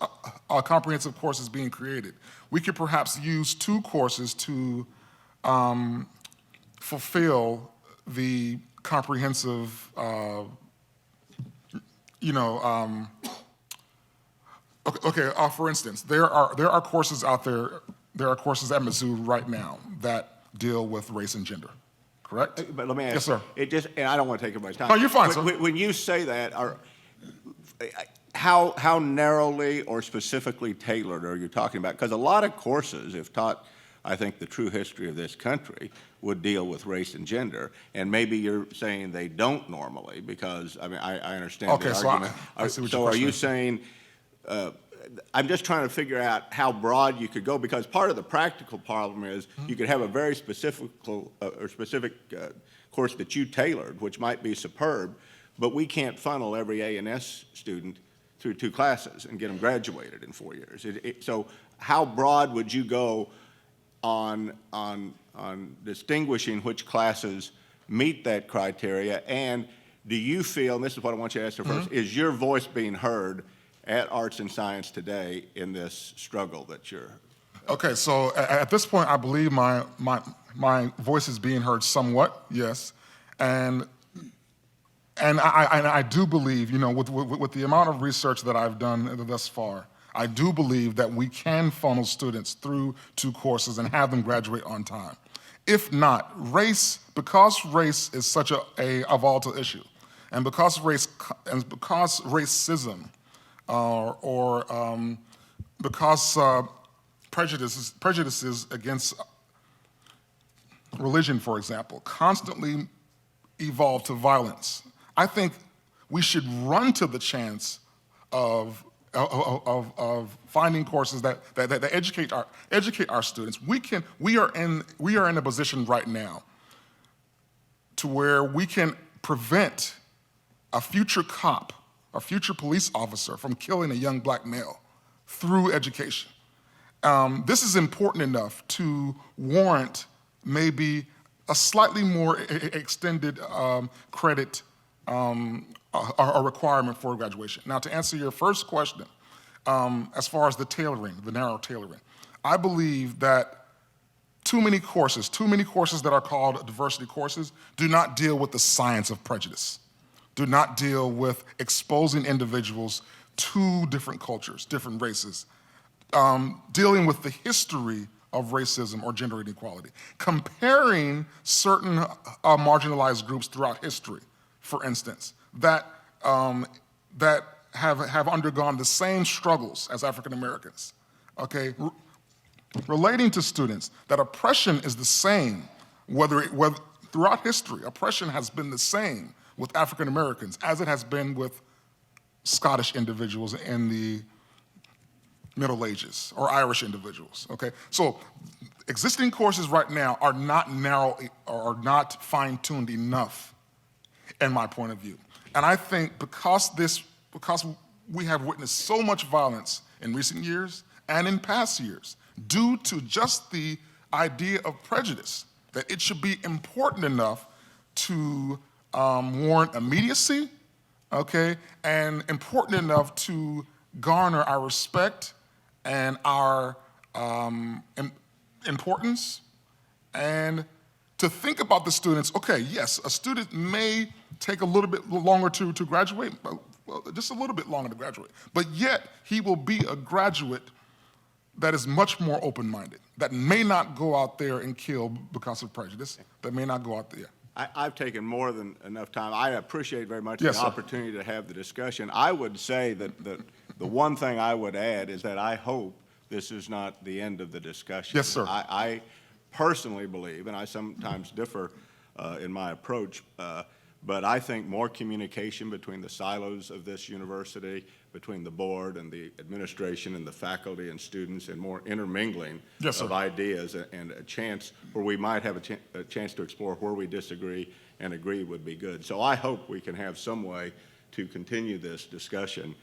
Speaker 4: comprehensive course is being created, we could perhaps use 2 courses to fulfill the comprehensive, for instance, there are courses out there, there are courses at Mizzou right now that deal with race and gender, correct?
Speaker 9: But let me ask.
Speaker 4: Yes, sir.
Speaker 9: It just, and I don't want to take everybody's time.
Speaker 4: No, you're fine, sir.
Speaker 9: When you say that, how narrowly or specifically tailored are you talking about? Because a lot of courses, if taught, I think, the true history of this country, would deal with race and gender. And maybe you're saying they don't normally, because, I mean, I understand
Speaker 4: Okay,
Speaker 9: the
Speaker 4: so
Speaker 9: argument.
Speaker 4: I see what
Speaker 9: So
Speaker 4: your
Speaker 9: are
Speaker 4: question
Speaker 9: you
Speaker 4: is.
Speaker 9: saying, I'm just trying to figure out how broad you could go, because part of the practical problem is you could have a very specific course that you tailored, which might be superb, but we can't funnel every A&S student through 2 classes and get them graduated in 4 years. So how broad would you go on distinguishing which classes meet that criteria? And do you feel, and this is what I want you to answer first, is your voice being heard at Arts and Science today in this struggle that you're?
Speaker 4: Okay, so at this point, I believe my voice is being heard somewhat, yes, and I do believe, with the amount of research that I've done thus far, I do believe that we can funnel students through 2 courses and have them graduate on time. If not, because race is such a volatile issue, and because racism because prejudices against religion, for example, constantly evolve to violence, I think we should run to the chance of finding courses that educate our students. We are in a position right now to where we can prevent a future cop, a future police officer from killing a young black male through education. This is important enough to warrant maybe a slightly more extended credit or requirement for graduation. Now, to answer your first question, as far as the narrow tailoring, I believe that too many courses that are called diversity courses do not deal with the science of prejudice, do not deal with exposing individuals to different cultures, different races, dealing with the history of racism or gender inequality, comparing certain marginalized groups throughout history, for instance, that have undergone the same struggles as African Americans. Okay, relating to students that oppression is the same, whether throughout history, oppression has been the same with African Americans as it has been with Scottish individuals in the Middle Ages, or Irish individuals, okay? So existing courses right now are not narrow or not fine-tuned enough, in my point of view. And I think because we have witnessed so much violence in recent years and in past years, due to just the idea of prejudice, that it should be important enough to warrant immediacy, okay, and important enough to garner our respect and our importance, and to think about the students. Okay, yes, a student may take a little bit longer to graduate, well, just a little bit longer to graduate, but yet he will be a graduate that is much more open-minded, that may not go out there and kill because of prejudice, that may not go out there.
Speaker 9: I've taken more than enough time. I appreciate very much
Speaker 4: Yes,
Speaker 9: the
Speaker 4: sir.
Speaker 9: opportunity to have the discussion. I would say that the one thing I would add is that I hope this is not the end of the discussion.
Speaker 4: Yes, sir.
Speaker 9: I personally believe, and I sometimes differ in my approach, but I think more communication between the silos of this university, between the board and the administration and the faculty and students, and more intermingling
Speaker 4: Yes, sir.
Speaker 9: of ideas and a chance where we might have a chance to explore where we disagree and agree would be good. So I hope we can have some way to continue this discussion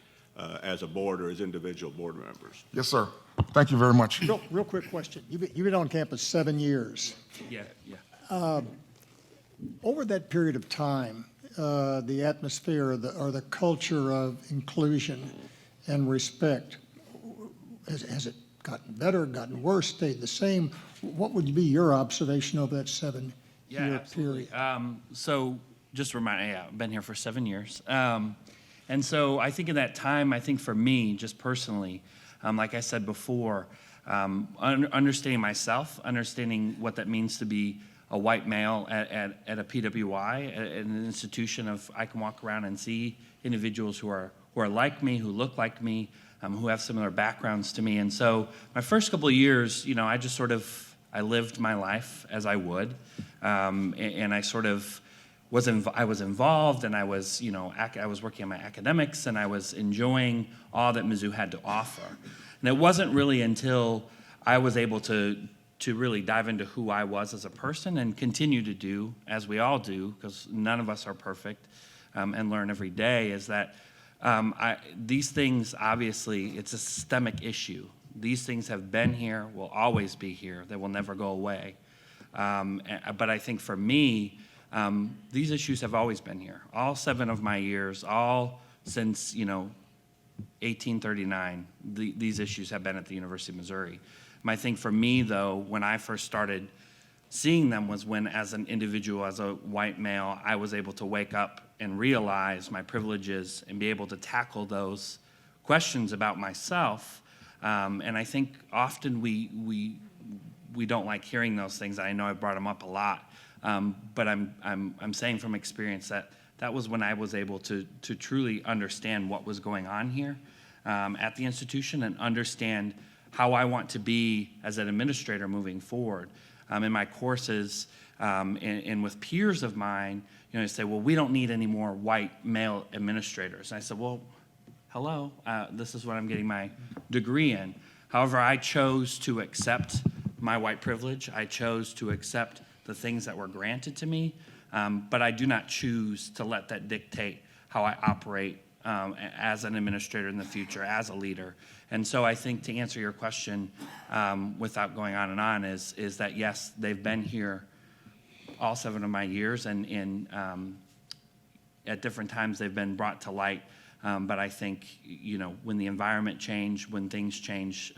Speaker 9: as a board or as individual board members.
Speaker 4: Yes, sir. Thank you very much.
Speaker 2: Real quick question. You've been on campus 7 years.
Speaker 6: Yeah.
Speaker 2: Over that period of time, the atmosphere or the culture of inclusion and respect? Has it gotten better, gotten worse, stayed the same? What would be your observation of that 7-year period?
Speaker 6: So just remind, yeah, I've been here for 7 years. And so I think in that time, I think for me, just personally, like I said before, understanding myself, understanding what that means to be a white male at a PWI, at an institution of, I can walk around and see individuals who are like me, who look like me, who have similar backgrounds to me. And so my first couple of years, you know, I just sort of, I lived my life as I would, and I sort of I was involved, and I was, you know, I was working on my academics, and I was enjoying all that Mizzou had to offer. And it wasn't really until I was able to really dive into who I was as a person and continue to do, as we all do, because none of us are perfect, and learn every day, is that these things, obviously, it's a systemic issue. These things have been here, will always be here. They will never go away. But I think for me, these issues have always been here. All 7 of my years, all since, you know, 1839, these issues have been at the University of Missouri. I think for me, though, when I first started seeing them was when, as an individual, as a white male, I was able to wake up and realize my privileges and be able to tackle those questions about myself. And I think often we don't like hearing those things. I know I brought them up a lot. But I'm saying from experience that was when I was able to truly understand what was going on here at the institution and understand how I want to be as an administrator moving forward. In my courses and with peers of mine, you know, they say, well, we don't need any more white male administrators. And I said, well, hello, this is what I'm getting my degree in. However, I chose to accept my white privilege. I chose to accept the things that were granted to me, but I do not choose to let that dictate how I operate as an administrator in the future, as a leader. And so I think, to answer your question without going on and on, is that yes, they've been here all 7 of my years, and at different times they've been brought to light. But I think, you know, when the environment changed, when things change,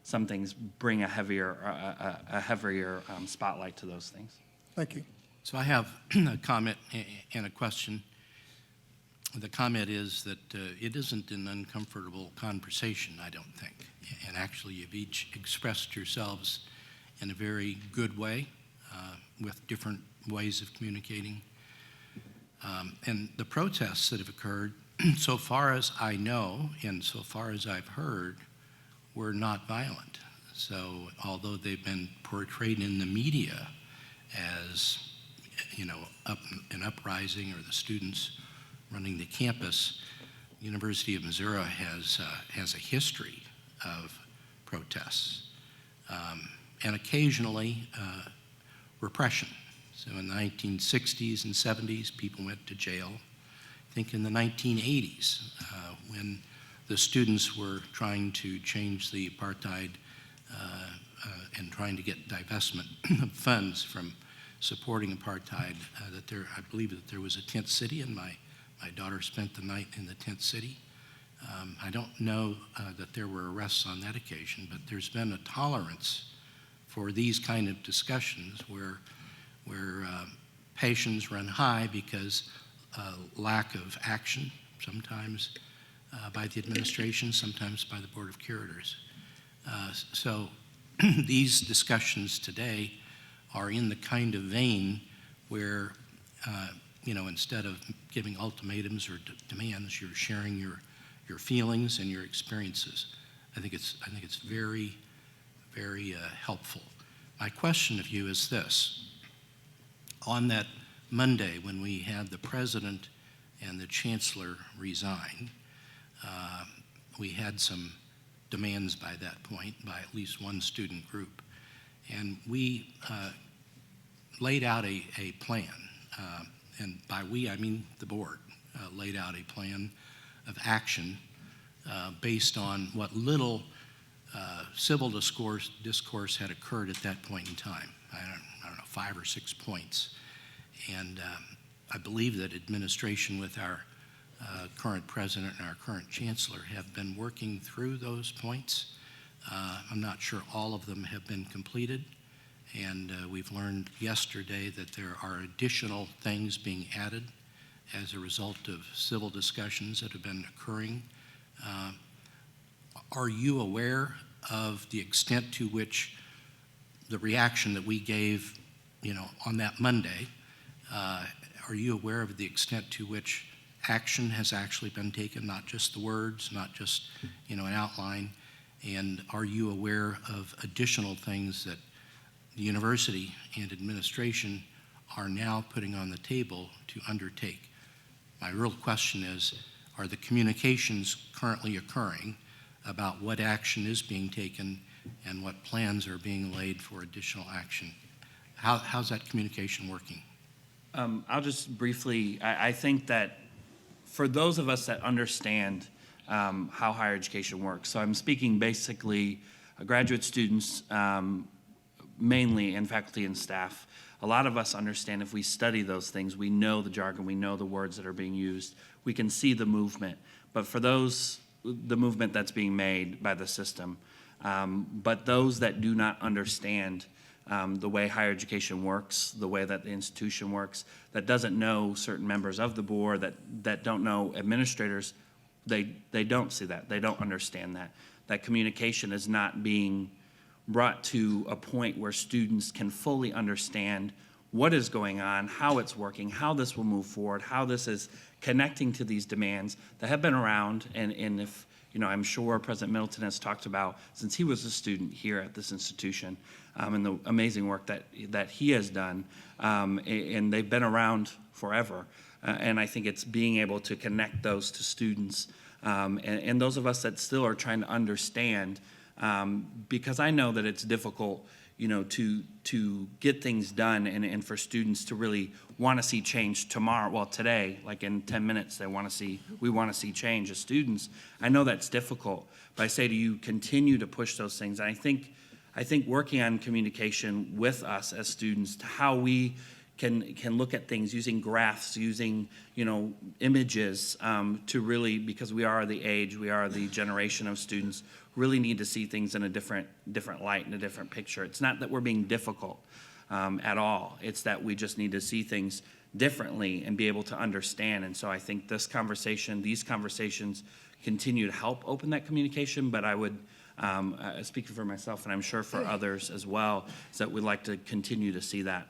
Speaker 6: some things bring a heavier spotlight to those things.
Speaker 2: Thank you.
Speaker 10: So I have a comment and a question. The comment is that it isn't an uncomfortable conversation, I don't think. And actually, you've each expressed yourselves in a very good way, with different ways of communicating. And the protests that have occurred, so far as I know, and so far as I've heard, were not violent. So although they've been portrayed in the media as, you know, an uprising or the students running the campus, University of Missouri has a history of protests, and occasionally repression. So in the 1960s and 70s, people went to jail. I think in the 1980s, when the students were trying to change the apartheid and trying to get divestment of funds from supporting apartheid, I believe that there was a tent city, and my daughter spent the night in the tent city. I don't know that there were arrests on that occasion, but there's been a tolerance for these kind of discussions where passions run high because lack of action, sometimes by the administration, sometimes by the Board of Curators. So these discussions today are in the kind of vein where, you know, instead of giving ultimatums or demands, you're sharing your feelings and your experiences. I think it's very, very helpful. My question of you is this. On that Monday, when we had the president and the chancellor resign, we had some demands by that point by at least one student group. And we laid out a plan, and by we, I mean the board, laid out a plan of action based on what little civil discourse had occurred at that point in time. I don't know, 5 or 6 points. And I believe that administration with our current president and our current chancellor have been working through those points. I'm not sure all of them have been completed, and we've learned yesterday that there are additional things being added as a result of civil discussions that have been occurring. Are you aware of the extent to which the reaction that we gave, on that Monday, are you aware of the extent to which action has actually been taken, not just the words, not just, an outline? And are you aware of additional things that the university and administration are now putting on the table to undertake? My real question is, are the communications currently occurring about what action is being taken and what plans are being laid for additional action? How's that communication working?
Speaker 6: I'll just briefly, I think that for those of us that understand how higher education works, so I'm speaking basically graduate students mainly, and faculty and staff, a lot of us understand if we study those things, we know the jargon, we know the words that are being used, we can see the movement. But for those, the movement that's being made by the system, but those that do not understand the way higher education works, the way that the institution works, that doesn't know certain members of the board, that don't know administrators, they don't see that, they don't understand that. That communication is not being brought to a point where students can fully understand what is going on, how it's working, how this will move forward, how this is connecting to these demands that have been around, and if, I'm sure President Middleton has talked about since he was a student here at this institution, and the amazing work that he has done, and they've been around forever. And I think it's being able to connect those to students, and those of us that still are trying to understand, because I know that it's difficult, to get things done and for students to really want to see change tomorrow, well, today, like in 10 minutes, we want to see change as students. I know that's difficult, but I say to you, continue to push those things. And I think working on communication with us as students, to how we can look at things using graphs, using, images, to really, because we are the age, we are the generation of students, really need to see things in a different light and a different picture. It's not that we're being difficult at all. It's that we just need to see things differently and be able to understand. And so I think these conversations continue to help open that communication, but I would, speaking for myself, and I'm sure for others as well, is that we'd like to continue to see that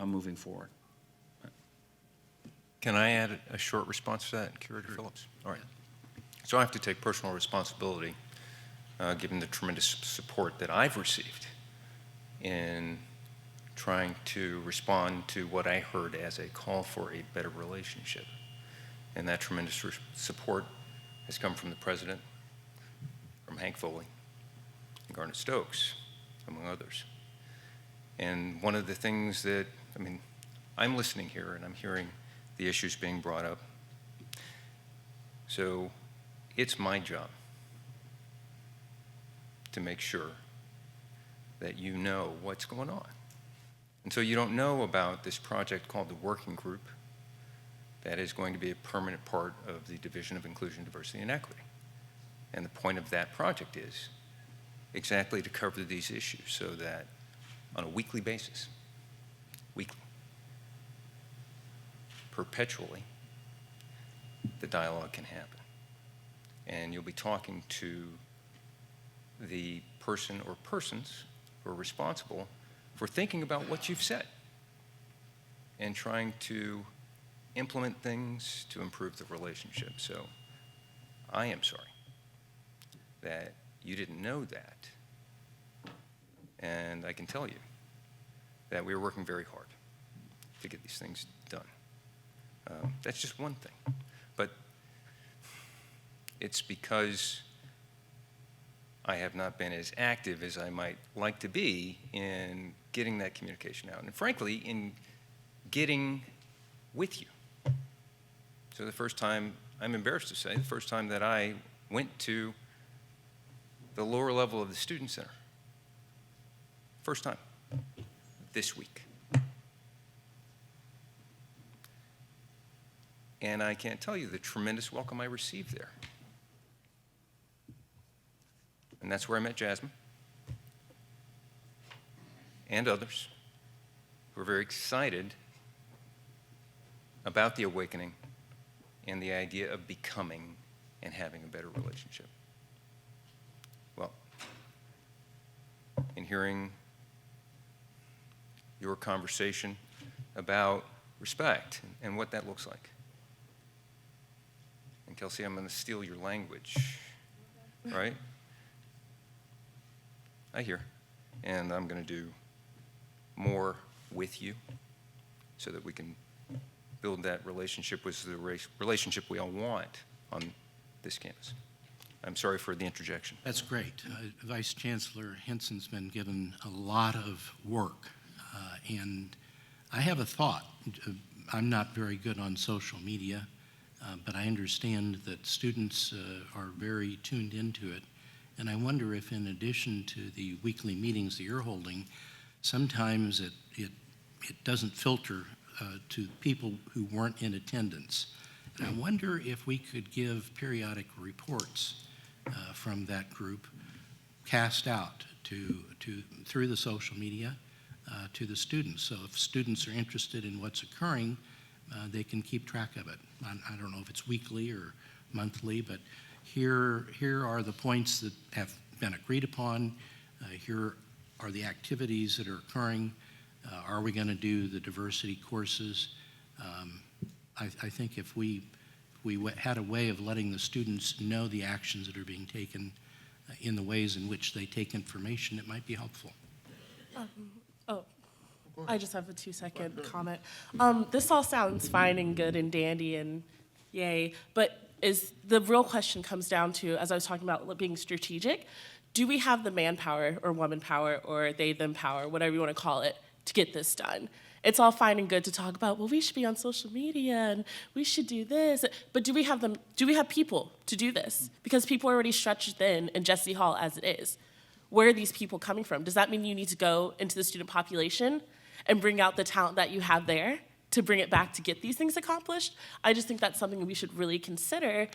Speaker 6: moving forward.
Speaker 3: Can I add a short response to that, Curator Phillips? All right. So I have to take personal responsibility, given the tremendous support that I've received in trying to respond to what I heard as a call for a better relationship. And that tremendous support has come from the President, from Hank Foley, and Garnet Stokes, among others. And one of the things that, I'm listening here and I'm hearing the issues being brought up. So it's my job to make sure that you know what's going on. And so you don't know about this project called the Working Group that is going to be a permanent part of the Division of Inclusion, Diversity, and Equity. And the point of that project is exactly to cover these issues so that on a weekly basis, perpetually, the dialogue can happen. And you'll be talking to the person or persons who are responsible for thinking about what you've said and trying to implement things to improve the relationship. So I am sorry that you didn't know that. And I can tell you that we are working very hard to get these things done. That's just one thing. But it's because I have not been as active as I might like to be in getting that communication out. And frankly, in getting with you. So the first time, I'm embarrassed to say, the first time that I went to the lower level of the Student Center, first time, this week. And I can't tell you the tremendous welcome I received there. And that's where I met Jasmine and others who are very excited about the awakening and the idea of becoming and having a better relationship. Well, in hearing your conversation about respect and what that looks like. And Kelsey, I'm going to steal your language, right? I hear. And I'm going to do more with you so that we can build that relationship with the relationship we all want on this campus. I'm sorry for the interjection.
Speaker 10: That's great. Vice Chancellor Henson's been given a lot of work, and I have a thought. I'm not very good on social media, but I understand that students are very tuned into it, and I wonder if in addition to the weekly meetings that you're holding, sometimes it doesn't filter to people who weren't in attendance. And I wonder if we could give periodic reports from that group cast out through the social media to the students. So if students are interested in what's occurring, they can keep track of it. I don't know if it's weekly or monthly, but here are the points that have been agreed upon. Here are the activities that are occurring. Are we going to do the diversity courses? I think if we had a way of letting the students know the actions that are being taken in the ways in which they take information, it might be helpful.
Speaker 7: I just have a 2-second comment. This all sounds fine and good and dandy and yay, but the real question comes down to, as I was talking about being strategic, do we have the manpower or woman power or they, them power, whatever you want to call it, to get this done? It's all fine and good to talk about, well, we should be on social media and we should do this, but do we have people to do this? Because people are already stretched thin in Jesse Hall as it is. Where are these people coming from? Does that mean you need to go into the student population and bring out the talent that you have there to bring it back to get these things accomplished? I just think that's something we should really consider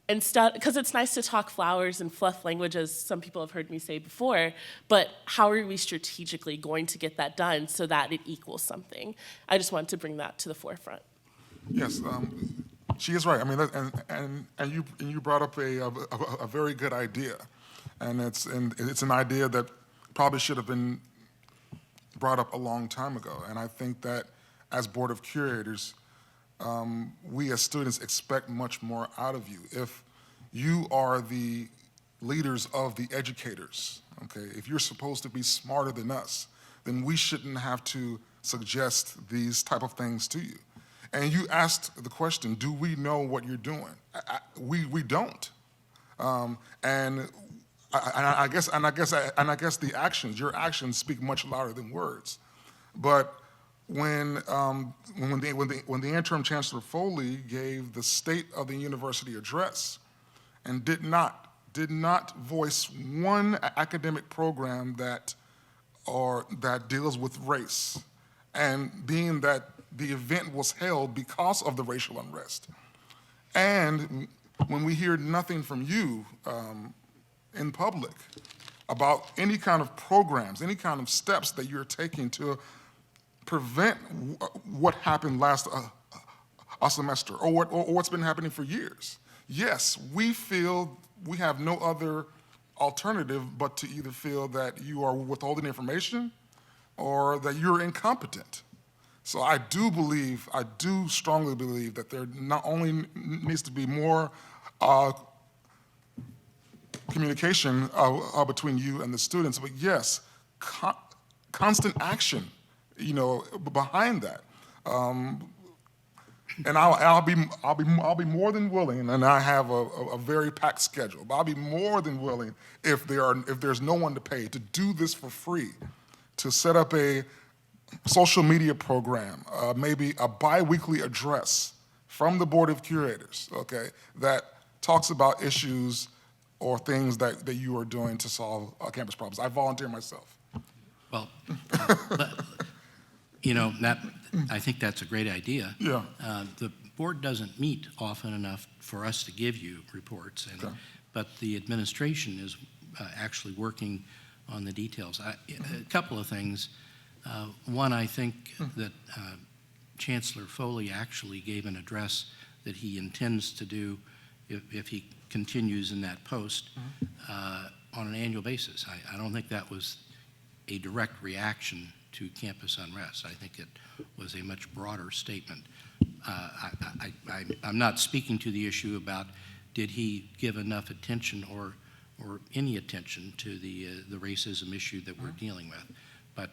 Speaker 7: instead, because it's nice to talk flowers and fluff language, as some people have heard me say before, but how are we strategically going to get that done so that it equals something? I just wanted to bring that to the forefront.
Speaker 4: Yes, she is right. I mean, and you brought up a very good idea, and it's an idea that probably should have been brought up a long time ago. And I think that as Board of Curators, we as students expect much more out of you. If you are the leaders of the educators, okay, if you're supposed to be smarter than us, then we shouldn't have to suggest these type of things to you. And you asked the question, do we know what you're doing? We don't. And I guess the actions, your actions speak much louder than words. But when the interim Chancellor Foley gave the State of the University address and did not voice one academic program that deals with race, and being that the event was held because of the racial unrest, and when we hear nothing from you in public about any kind of programs, any kind of steps that you're taking to prevent what happened last semester or what's been happening for years. Yes, we feel we have no other alternative but to either feel that you are withholding information or that you're incompetent. So I do strongly believe that there not only needs to be more communication between you and the students, but yes, constant action, behind that. And I'll be more than willing, and I have a very packed schedule, but I'll be more than willing if there's no one to pay to do this for free, to set up a social media program, maybe a bi-weekly address from the Board of Curators, okay, that talks about issues or things that you are doing to solve campus problems. I volunteer myself.
Speaker 10: Well, I think that's a great idea.
Speaker 4: Yeah.
Speaker 10: The board doesn't meet often enough for us to give you reports,
Speaker 4: Okay.
Speaker 10: but the administration is actually working on the details. A couple of things. One, I think that Chancellor Foley actually gave an address that he intends to do if he continues in that post on an annual basis. I don't think that was a direct reaction to campus unrest. I think it was a much broader statement. I'm not speaking to the issue about did he give enough attention or any attention to the racism issue that we're dealing with, but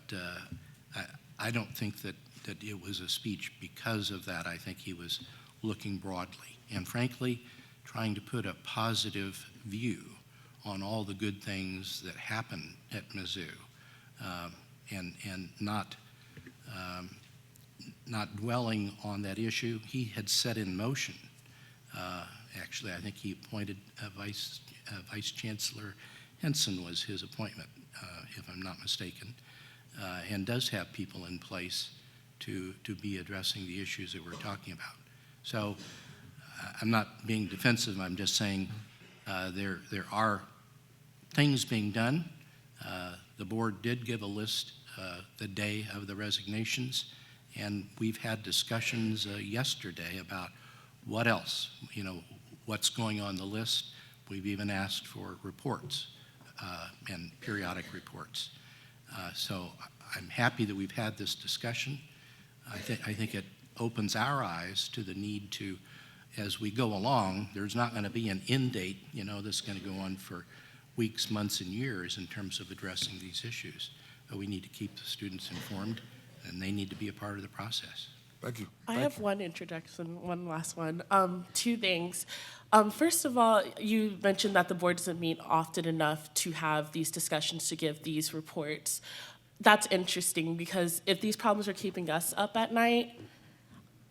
Speaker 10: I don't think that it was a speech because of that. I think he was looking broadly and frankly trying to put a positive view on all the good things that happen at Mizzou, and not dwelling on that issue. He had set in motion. Actually, I think he appointed Vice Chancellor Henson was his appointment, if I'm not mistaken, and does have people in place to be addressing the issues that we're talking about. So I'm not being defensive. I'm just saying there are things being done. The board did give a list the day of the resignations, and we've had discussions yesterday about what else, what's going on the list. We've even asked for reports and periodic reports. So I'm happy that we've had this discussion. I think it opens our eyes to the need to, as we go along, there's not going to be an end date, that's going to go on for weeks, months, and years in terms of addressing these issues. But we need to keep the students informed, and they need to be a part of the process.
Speaker 4: Thank you.
Speaker 7: I have one introduction, one last one. Two things. First of all, you mentioned that the board doesn't meet often enough to have these discussions, to give these reports. That's interesting because if these problems are keeping us up at night,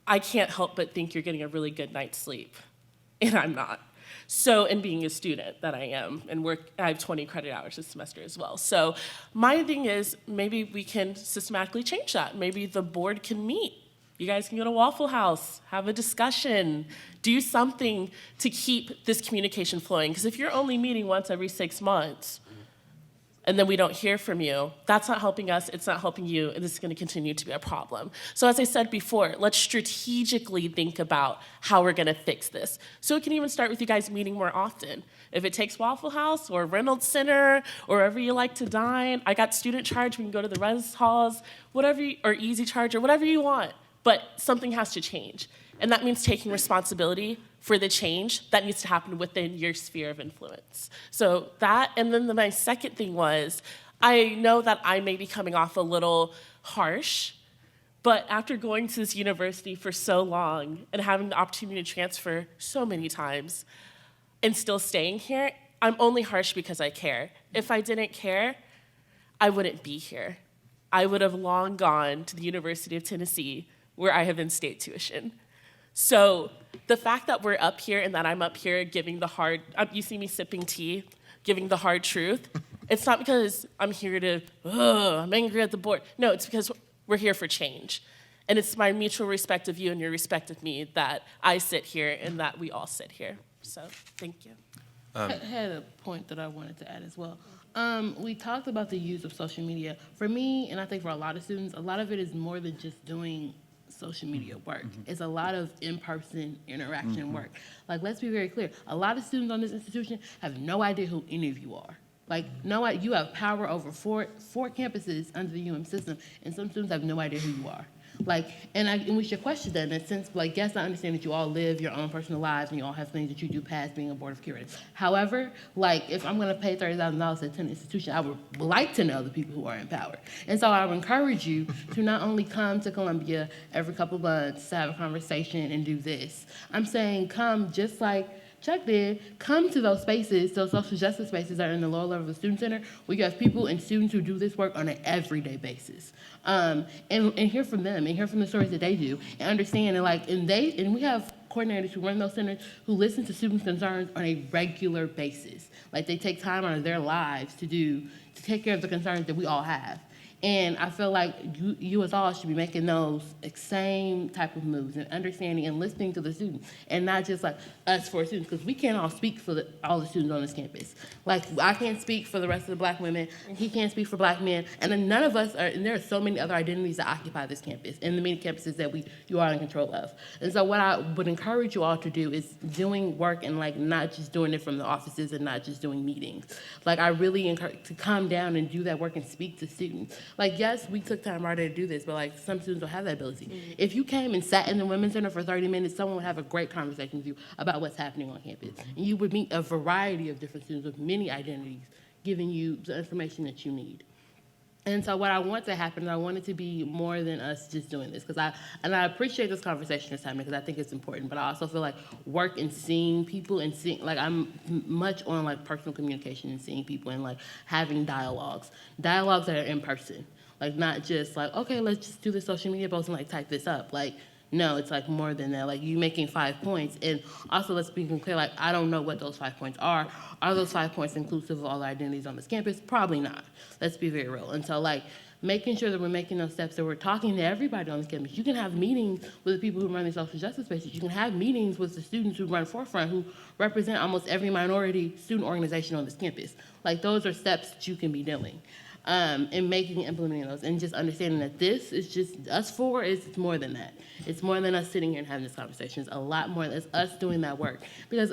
Speaker 7: I can't help but think you're getting a really good night's sleep, and I'm not. So, and being a student that I am, and I have 20 credit hours this semester as well. So my thing is maybe we can systematically change that. Maybe the board can meet. You guys can go to Waffle House, have a discussion, do something to keep this communication flowing. Because if you're only meeting once every 6 months, and then we don't hear from you, that's not helping us, it's not helping you, and this is going to continue to be a problem. So as I said before, let's strategically think about how we're going to fix this. So it can even start with you guys meeting more often. If it takes Waffle House or Reynolds Center or wherever you like to dine, I got student charge, we can go to the res halls, or easy charge, or whatever you want. But something has to change. And that means taking responsibility for the change that needs to happen within your sphere of influence. So that, and then my second thing was, I know that I may be coming off a little harsh, but after going to this university for so long and having the opportunity to transfer so many times and still staying here, I'm only harsh because I care. If I didn't care, I wouldn't be here. I would have long gone to the University of Tennessee, where I have in-state tuition. So the fact that we're up here and that I'm up here giving the hard, you see me sipping tea, giving the hard truth, it's not because I'm here to, I'm angry at the board. No, it's because we're here for change. And it's my mutual respect of you and your respect of me that I sit here and that we all sit here. So thank you.
Speaker 5: I had a point that I wanted to add as well. We talked about the use of social media. For me, and I think for a lot of students, a lot of it is more than just doing social media work. It's a lot of in-person interaction work. Like, let's be very clear. A lot of students on this institution have no idea who any of you are. Like, you have power over four campuses under the UM system, and some students have no idea who you are. Like, and we should question that in a sense, like, yes, I understand that you all live your own personal lives and you all have things that you do past being a board of curators. However, like, if I'm gonna pay $30,000 to attend an institution, I would like to know the people who are in power. And so I would encourage you to not only come to Columbia every couple of months to have a conversation and do this. I'm saying come just like Chuck did, come to those spaces, those social justice spaces that are in the lower level of the student center, where you have people and students who do this work on an everyday basis. And hear from them and hear from the stories that they do and understand and we have coordinators who run those centers who listen to students' concerns on a regular basis. Like, they take time out of their lives to take care of the concerns that we all have. And I feel like you as all should be making those same type of moves and understanding and listening to the students, and not just like us for students, because we can't all speak for all the students on this campus. Like, I can't speak for the rest of the black women, he can't speak for black men, and then none of us are, and there are so many other identities that occupy this campus and the many campuses that you are in control of. And so what I would encourage you all to do is doing work and like not just doing it from the offices and not just doing meetings. Like, I really encourage to come down and do that work and speak to students. Like, yes, we took time already to do this, but like some students don't have that ability. If you came and sat in the Women's Center for 30 minutes, someone would have a great conversation with you about what's happening on campus. And you would meet a variety of different students with many identities, giving you the information that you need. And so what I want to happen, I want it to be more than us just doing this, because I appreciate this conversation this time because I think it's important, but I also feel like work and seeing people and seeing, like, I'm much on like personal communication and seeing people and like having dialogues that are in person, like not just like, okay, let's just do this social media post and like type this up. Like, no, it's like more than that. Like, you making 5 points, and also let's be clear, like, I don't know what those 5 points are. Are those 5 points inclusive of all the identities on this campus? Probably not. Let's be very real. And so, like, making sure that we're making those steps, that we're talking to everybody on this campus. You can have meetings with the people who run the social justice spaces. You can have meetings with the students who run Forefront, who represent almost every minority student organization on this campus. Like, those are steps that you can be doing. And making and implementing those, and just understanding that this is just us four. It's more than that. It's more than us sitting here and having this conversation. It's a lot more. It's us doing that work. Because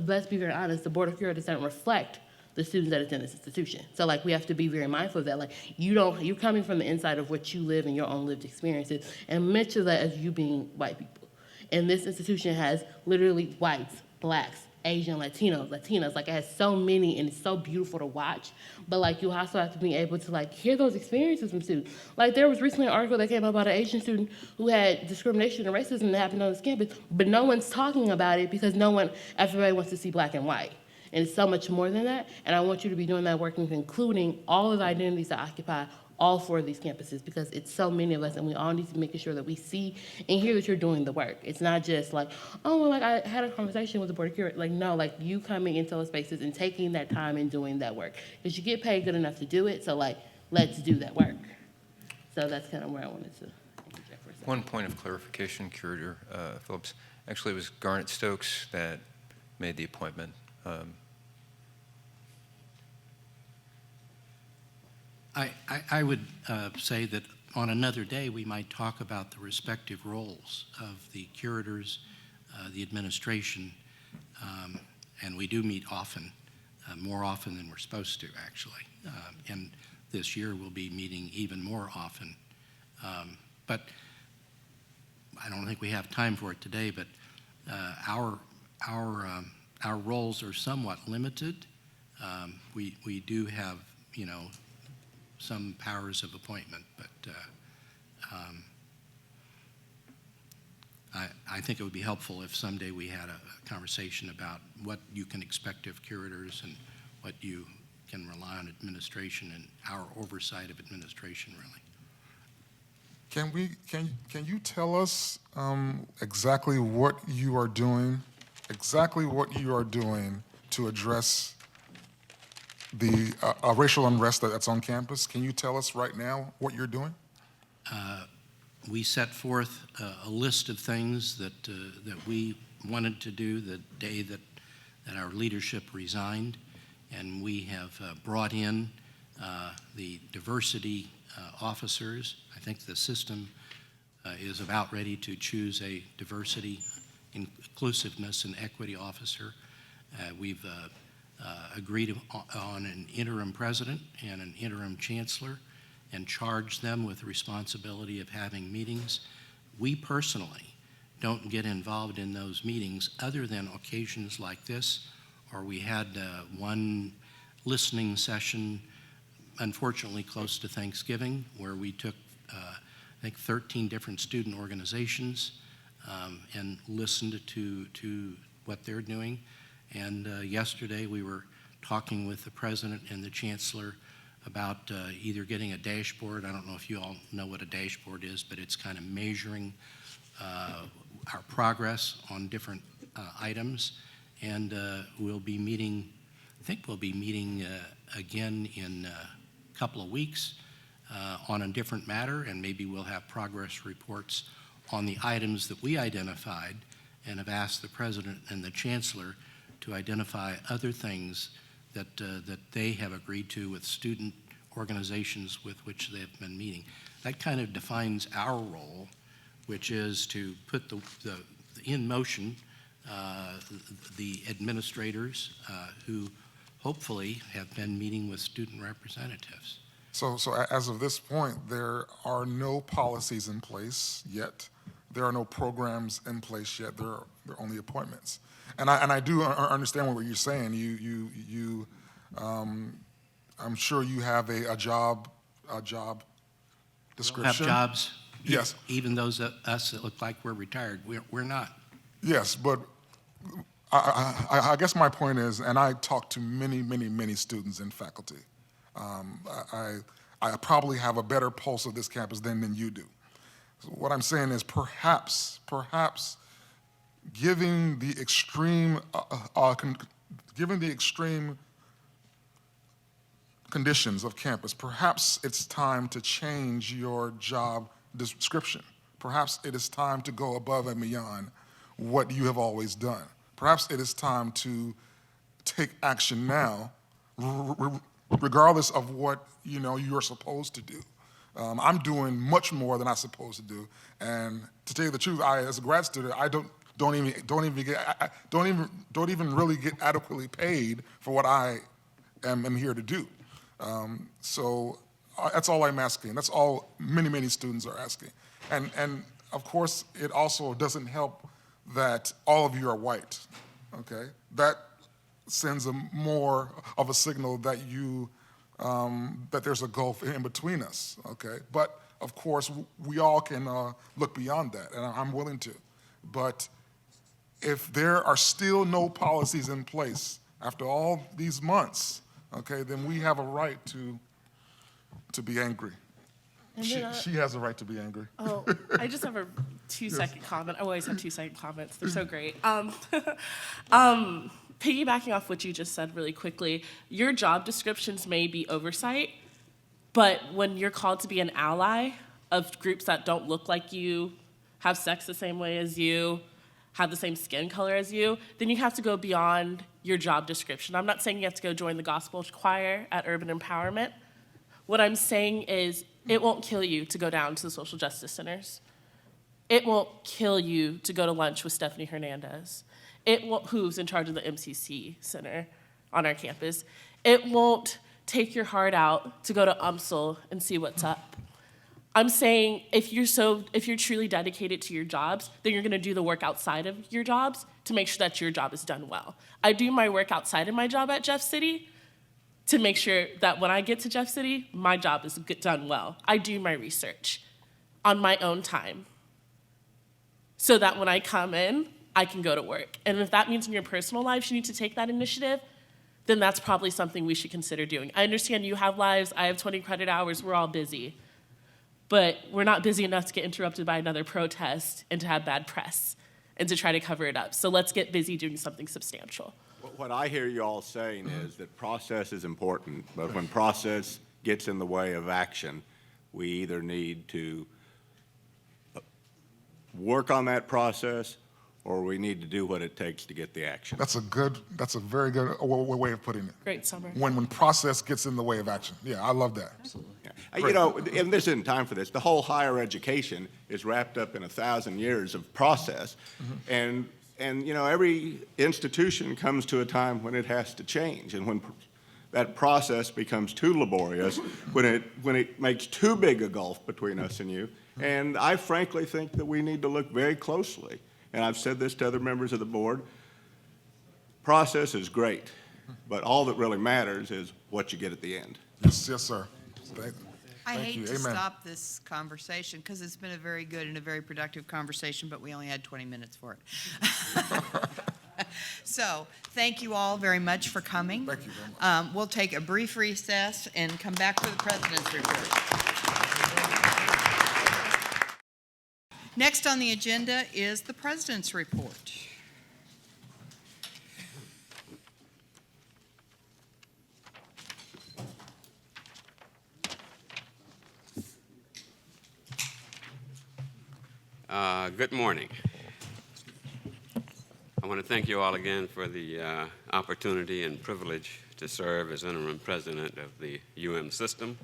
Speaker 5: let's be very honest, the Board of Curators doesn't reflect the students that attend this institution. So like, we have to be very mindful of that. Like, you're coming from the inside of what you live and your own lived experiences, and much of that as you being white people. And this institution has literally whites, blacks, Asian, Latinos, like, it has so many, and it's so beautiful to watch. But like, you also have to be able to like hear those experiences from students. Like, there was recently an article that came out about an Asian student who had discrimination and racism that happened on this campus, but no one's talking about it because everybody wants to see black and white. And it's so much more than that. And I want you to be doing that work, including all of the identities that occupy all four of these campuses, because it's so many of us, and we all need to make sure that we see and hear that you're doing the work. It's not just like, oh, well, like, I had a conversation with the Board of Curators. Like, no, like, you coming into those spaces and taking that time and doing that work, because you get paid good enough to do it. So like, let's do that work. So that's kind of where I wanted to interject for a second.
Speaker 3: One point of clarification, Curator Phillips. Actually, it was Garnet Stokes that made the appointment.
Speaker 10: I would say that on another day, we might talk about the respective roles of the curators, the administration, and we do meet often, more often than we're supposed to, actually. And this year, we'll be meeting even more often. But I don't think we have time for it today, but our roles are somewhat limited. We do have, some powers of appointment, but I think it would be helpful if someday we had a conversation about what you can expect of curators and what you can rely on administration and our oversight of administration, really.
Speaker 4: Can you tell us exactly what you are doing to address the racial unrest that's on campus? Can you tell us right now what you're doing?
Speaker 10: We set forth a list of things that we wanted to do the day that our leadership resigned, and we have brought in the diversity officers. I think the system is about ready to choose a diversity, inclusiveness, and equity officer. We've agreed on an interim president and an interim chancellor and charged them with the responsibility of having meetings. We personally don't get involved in those meetings other than occasions like this, or we had one listening session, unfortunately close to Thanksgiving, where we took, I think, 13 different student organizations and listened to what they're doing. And yesterday we were talking with the president and the chancellor about either getting a dashboard. I don't know if you all know what a dashboard is, but it's kind of measuring our progress on different items. And we'll be meeting, I think we'll be meeting again in a couple of weeks on a different matter, and maybe we'll have progress reports on the items that we identified and have asked the President and the Chancellor to identify other things that, that they have agreed to with student organizations with which they have been meeting. That kind of defines our role, which is to put in motion the administrators who hopefully have been meeting with student representatives.
Speaker 4: So as of this point, there are no policies in place yet. There are no programs in place yet. There are only appointments. And I do understand what you're saying. I'm sure you have a job description.
Speaker 10: Have jobs?
Speaker 4: Yes.
Speaker 10: Even those of us that look like we're retired, we're not.
Speaker 4: Yes, but I guess my point is, and I talk to many students and faculty. I probably have a better pulse of this campus than you do. So what I'm saying is perhaps given the extreme conditions of campus, perhaps it's time to change your job description. Perhaps it is time to go above and beyond what you have always done. Perhaps it is time to take action now, regardless of what you're supposed to do. I'm doing much more than I'm supposed to do, and to tell you the truth, as a grad student, I don't even really get adequately paid for what I am here to do. So that's all I'm asking. That's all many students are asking, and of course, it also doesn't help that all of you are white. Okay, that sends more of a signal that that there's a gulf in between us, okay? But of course, we all can look beyond that, and I'm willing to. But if there are still no policies in place after all these months, okay, then we have a right to be angry.
Speaker 7: And
Speaker 4: She,
Speaker 7: then,
Speaker 4: she has a right to be angry.
Speaker 7: Oh, I just have a 2-second comment. I always have 2-second comments. They're so great. Piggybacking off what you just said really quickly, your job descriptions may be oversight, but when you're called to be an ally of groups that don't look like you, have sex the same way as you, have the same skin color as you, then you have to go beyond your job description. I'm not saying you have to go join the gospel choir at Urban Empowerment. What I'm saying is it won't kill you to go down to the social justice centers. It won't kill you to go to lunch with Stephanie Hernandez. Who's in charge of the MCC Center on our campus. It won't take your heart out to go to UMSL and see what's up. I'm saying if you're truly dedicated to your jobs, then you're gonna do the work outside of your jobs to make sure that your job is done well. I do my work outside of my job at Jeff City to make sure that when I get to Jeff City, my job is done well. I do my research on my own time so that when I come in, I can go to work. And if that means in your personal lives you need to take that initiative, then that's probably something we should consider doing. I understand you have lives, I have 20 credit hours, we're all busy. But we're not busy enough to get interrupted by another protest and to have bad press and to try to cover it up. So let's get busy doing something substantial.
Speaker 9: What I hear you all saying is that process is important, but when process gets in the way of action, we either need to work on that process or we need to do what it takes to get the action.
Speaker 4: That's a very good way of putting it.
Speaker 7: Great summer.
Speaker 4: When process gets in the way of action. Yeah, I love that.
Speaker 6: Absolutely.
Speaker 9: Yeah. And this isn't time for this. The whole higher education is wrapped up in 1,000 years of process. And every institution comes to a time when it has to change. And when that process becomes too laborious, when it makes too big a gulf between us and you. And I frankly think that we need to look very closely. And I've said this to other members of the board, process is great, but all that really matters is what you get at the end.
Speaker 4: Yes, sir.
Speaker 1: I
Speaker 4: Thank
Speaker 1: hate
Speaker 4: you.
Speaker 1: to
Speaker 4: Amen.
Speaker 1: stop this conversation because it's been a very good and a very productive conversation, but we only had 20 minutes for it. So, thank you all very much for coming.
Speaker 4: Thank you very much.
Speaker 1: We'll take a brief recess and come back for the president's report. Next on the agenda is the president's report.
Speaker 11: Good morning. I want to thank you all again for the opportunity and privilege to serve as interim president of the UM system.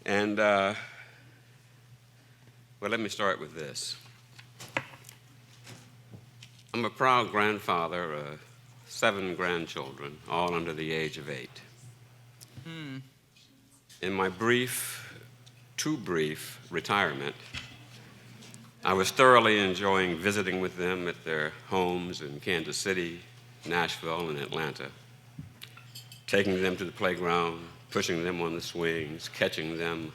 Speaker 11: And, well, let me start with this. I'm a proud grandfather of 7 grandchildren, all under the age of 8. In my too brief retirement, I was thoroughly enjoying visiting with them at their homes in Kansas City, Nashville, and Atlanta, taking them to the playground, pushing them on the swings, catching them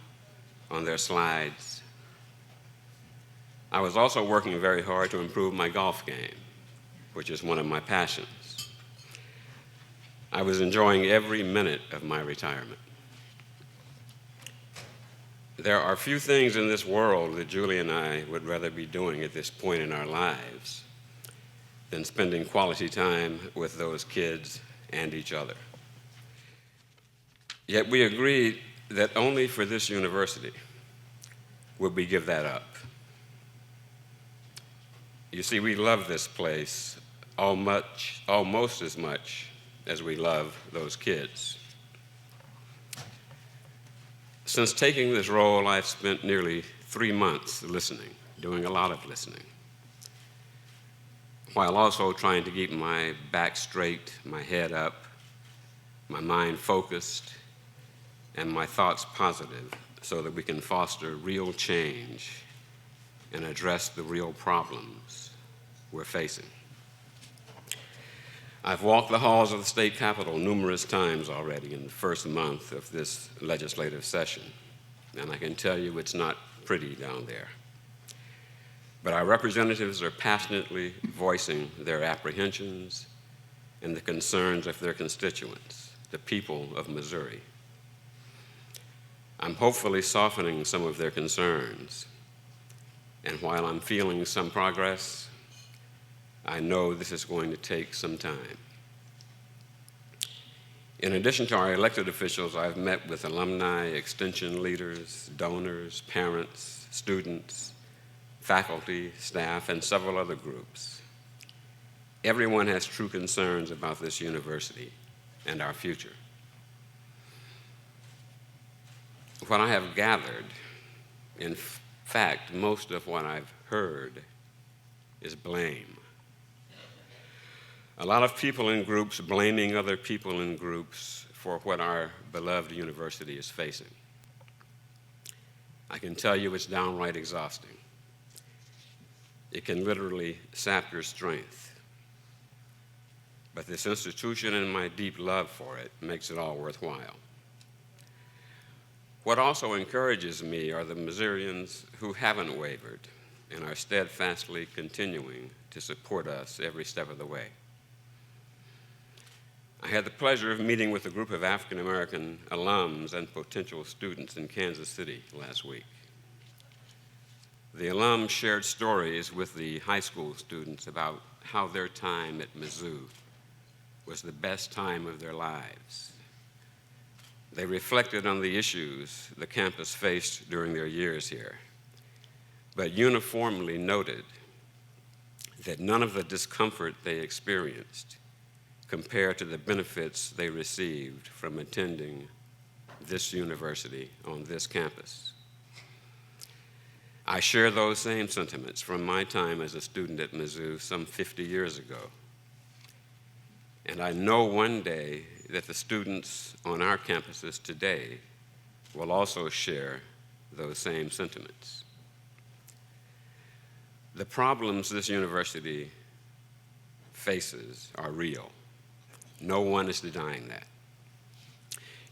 Speaker 11: on their slides. I was also working very hard to improve my golf game, which is one of my passions. I was enjoying every minute of my retirement. There are few things in this world that Julie and I would rather be doing at this point in our lives than spending quality time with those kids and each other. Yet we agreed that only for this university would we give that up. You see, we love this place almost as much as we love those kids. Since taking this role, I've spent nearly 3 months listening, doing a lot of listening, while also trying to keep my back straight, my head up, my mind focused, and my thoughts positive so that we can foster real change and address the real problems we're facing. I've walked the halls of the state capitol numerous times already in the first month of this legislative session, and I can tell you it's not pretty down there. But our representatives are passionately voicing their apprehensions and the concerns of their constituents, the people of Missouri. I'm hopefully softening some of their concerns, and while I'm feeling some progress, I know this is going to take some time. In addition to our elected officials, I've met with alumni, extension leaders, donors, parents, students, faculty, staff, and several other groups. Everyone has true concerns about this university and our future. What I have gathered, in fact, most of what I've heard, is blame. A lot of people in groups blaming other people in groups for what our beloved university is facing. I can tell you it's downright exhausting. It can literally sap your strength. But this institution and my deep love for it makes it all worthwhile. What also encourages me are the Missourians who haven't wavered and are steadfastly continuing to support us every step of the way. I had the pleasure of meeting with a group of African American alums and potential students in Kansas City last week. The alums shared stories with the high school students about how their time at Mizzou was the best time of their lives. They reflected on the issues the campus faced during their years here, but uniformly noted that none of the discomfort they experienced compared to the benefits they received from attending this university on this campus. I share those same sentiments from my time as a student at Mizzou some 50 years ago. And I know one day that the students on our campuses today will also share those same sentiments. The problems this university faces are real. No one is denying that.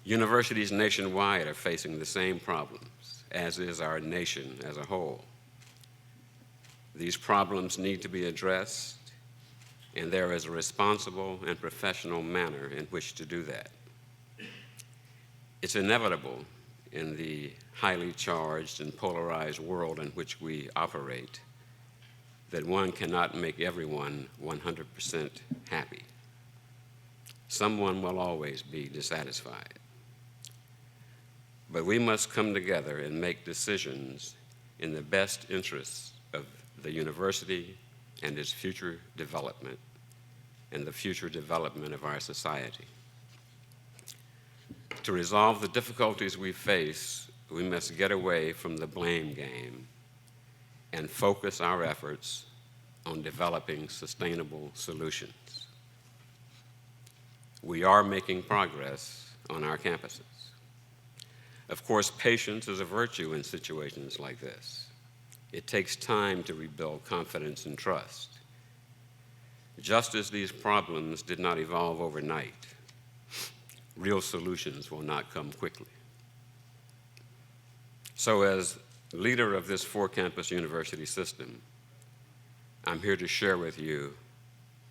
Speaker 11: Universities nationwide are facing the same problems, as is our nation as a whole. These problems need to be addressed, and there is a responsible and professional manner in which to do that. It's inevitable in the highly charged and polarized world in which we operate that one cannot make everyone 100% happy. Someone will always be dissatisfied. But we must come together and make decisions in the best interests of the university and its future development and the future development of our society. To resolve the difficulties we face, we must get away from the blame game and focus our efforts on developing sustainable solutions. We are making progress on our campuses. Of course, patience is a virtue in situations like this. It takes time to rebuild confidence and trust. Just as these problems did not evolve overnight, real solutions will not come quickly. So as leader of this four-campus university system, I'm here to share with you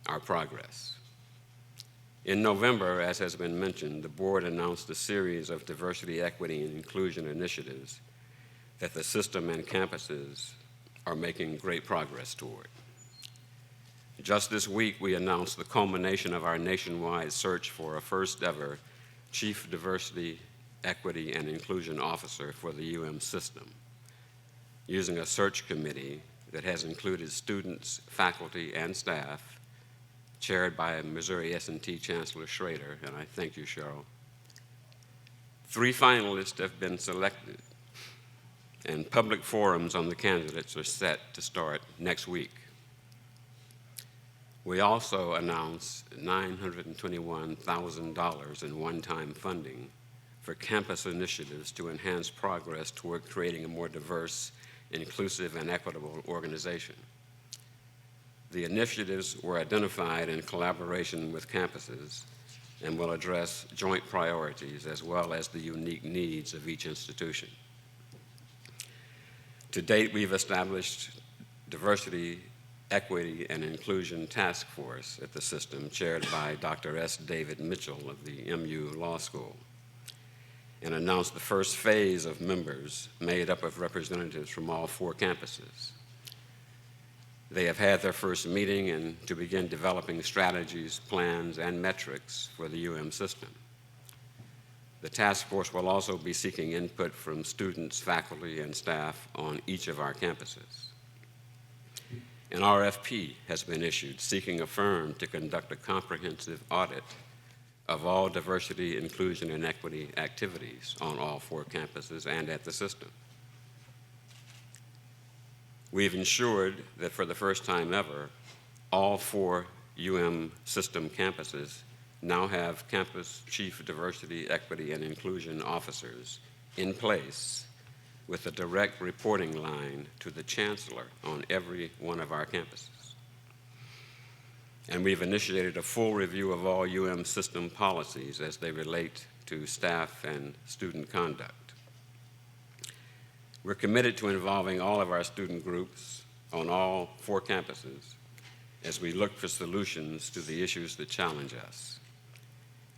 Speaker 11: our progress. In November, as has been mentioned, the board announced a series of diversity, equity, and inclusion initiatives that the system and campuses are making great progress toward. Just this week, we announced the culmination of our nationwide search for a first-ever Chief Diversity, Equity, and Inclusion Officer for the UM system, using a search committee that has included students, faculty, and staff, chaired by Missouri S&T Chancellor Schrader, and I thank you, Cheryl. 3 finalists have been selected, and public forums on the candidates are set to start next week. We also announced $921,000 in one-time funding for campus initiatives to enhance progress toward creating a more diverse, inclusive, and equitable organization. The initiatives were identified in collaboration with campuses and will address joint priorities as well as the unique needs of each institution. To date, we've established diversity, equity, and inclusion task force at the system, chaired by Dr. S. David Mitchell of the MU Law School, and announced the first phase of members made up of representatives from all 4 campuses. They have had their first meeting and to begin developing strategies, plans, and metrics for the UM system. The task force will also be seeking input from students, faculty, and staff on each of our campuses. An RFP has been issued seeking a firm to conduct a comprehensive audit of all diversity, inclusion, and equity activities on all 4 campuses and at the system. We've ensured that for the first time ever, all 4 UM system campuses now have campus chief diversity, equity, and inclusion officers in place with a direct reporting line to the chancellor on every one of our campuses. And we've initiated a full review of all UM system policies as they relate to staff and student conduct. We're committed to involving all of our student groups on all 4 campuses as we look for solutions to the issues that challenge us,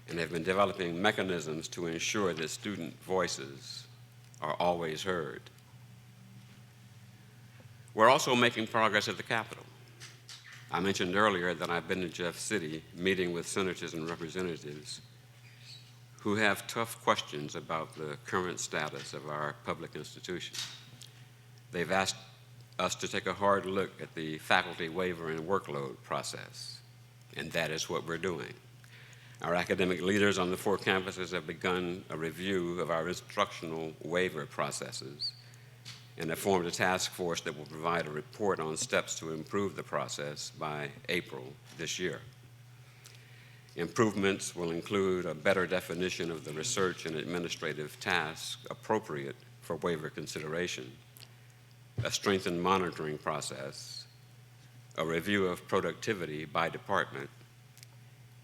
Speaker 11: and have been developing mechanisms to ensure that student voices are always heard. We're also making progress at the Capitol. I mentioned earlier that I've been to Jeff City meeting with senators and representatives who have tough questions about the current status of our public institutions. They've asked us to take a hard look at the faculty waiver and workload process, and that is what we're doing. Our academic leaders on the 4 campuses have begun a review of our instructional waiver processes and have formed a task force that will provide a report on steps to improve the process by April this year. Improvements will include a better definition of the research and administrative tasks appropriate for waiver consideration, a strengthened monitoring process, a review of productivity by department,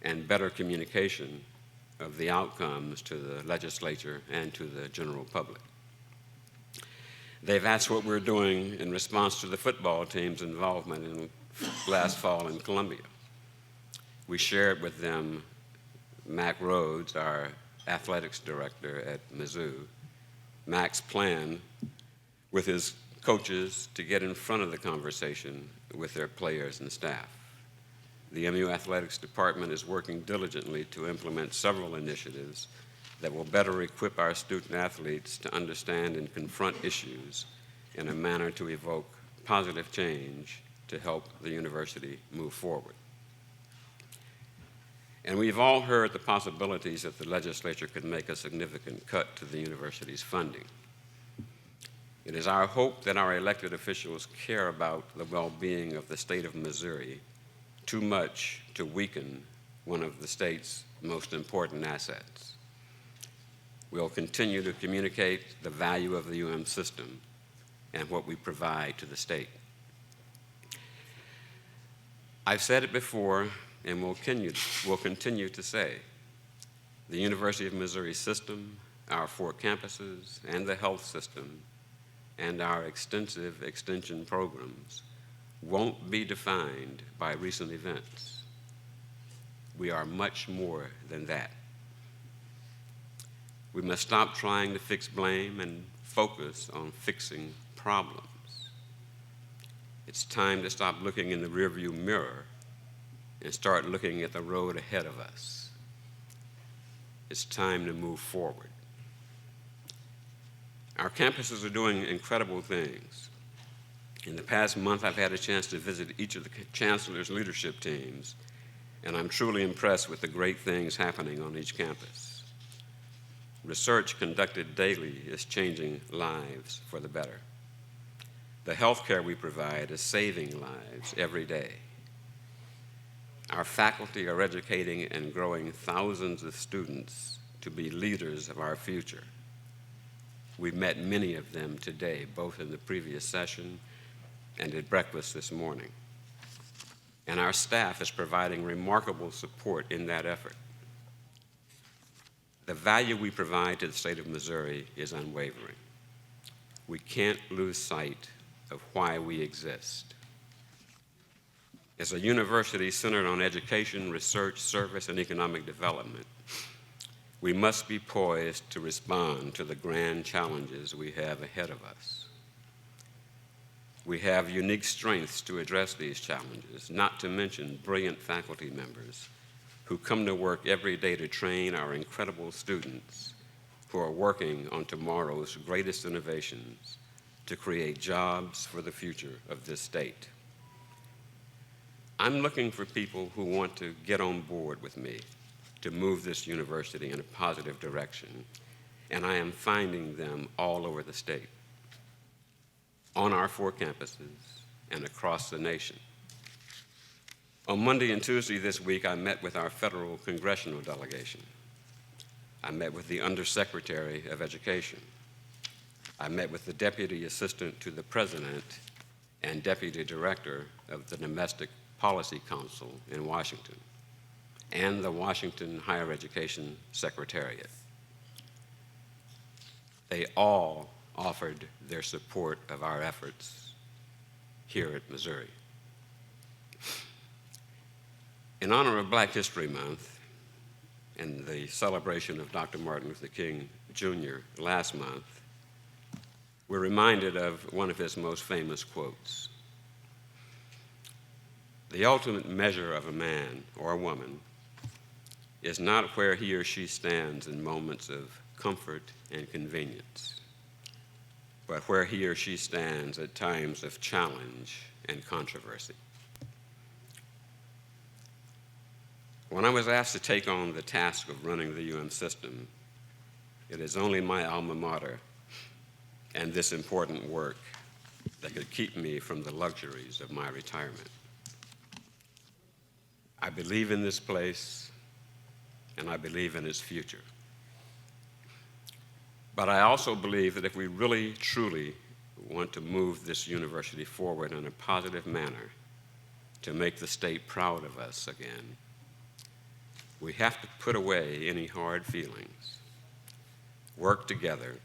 Speaker 11: and better communication of the outcomes to the legislature and to the general public. They've asked what we're doing in response to the football team's involvement in last fall in Columbia. We shared with them Mac Rhodes, our athletics director at Mizzou, Mac's plan with his coaches to get in front of the conversation with their players and staff. The MU Athletics Department is working diligently to implement several initiatives that will better equip our student athletes to understand and confront issues in a manner to evoke positive change to help the university move forward. And we've all heard the possibilities that the legislature could make a significant cut to the university's funding. It is our hope that our elected officials care about the well-being of the state of Missouri too much to weaken one of the state's most important assets. We'll continue to communicate the value of the UM system and what we provide to the state. I've said it before and will continue to say, the University of Missouri system, our 4 campuses, and the health system, and our extensive extension programs won't be defined by recent events. We are much more than that. We must stop trying to fix blame and focus on fixing problems. It's time to stop looking in the rearview mirror and start looking at the road ahead of us. It's time to move forward. Our campuses are doing incredible things. In the past month, I've had a chance to visit each of the chancellor's leadership teams, and I'm truly impressed with the great things happening on each campus. Research conducted daily is changing lives for the better. The health care we provide is saving lives every day. Our faculty are educating and growing thousands of students to be leaders of our future. We've met many of them today, both in the previous session and at breakfast this morning. And our staff is providing remarkable support in that effort. The value we provide to the state of Missouri is unwavering. We can't lose sight of why we exist. As a university centered on education, research, service, and economic development, we must be poised to respond to the grand challenges we have ahead of us. We have unique strengths to address these challenges, not to mention brilliant faculty members who come to work every day to train our incredible students who are working on tomorrow's greatest innovations to create jobs for the future of this state. I'm looking for people who want to get on board with me to move this university in a positive direction, and I am finding them all over the state, on our 4 campuses and across the nation. On Monday and Tuesday this week, I met with our federal congressional delegation. I met with the Undersecretary of Education. I met with the Deputy Assistant to the President and Deputy Director of the Domestic Policy Council in Washington, and the Washington Higher Education Secretariat. They all offered their support of our efforts here at Missouri. In honor of Black History Month and the celebration of Dr. Martin Luther King Jr. last month, we're reminded of one of his most famous quotes. The ultimate measure of a man or a woman is not where he or she stands in moments of comfort and convenience, but where he or she stands at times of challenge and controversy. When I was asked to take on the task of running the UM system, it is only my alma mater and this important work that could keep me from the luxuries of my retirement. I believe in this place, and I believe in its future. But I also believe that if we really, truly want to move this university forward in a positive manner to make the state proud of us again, we have to put away any hard feelings, work together,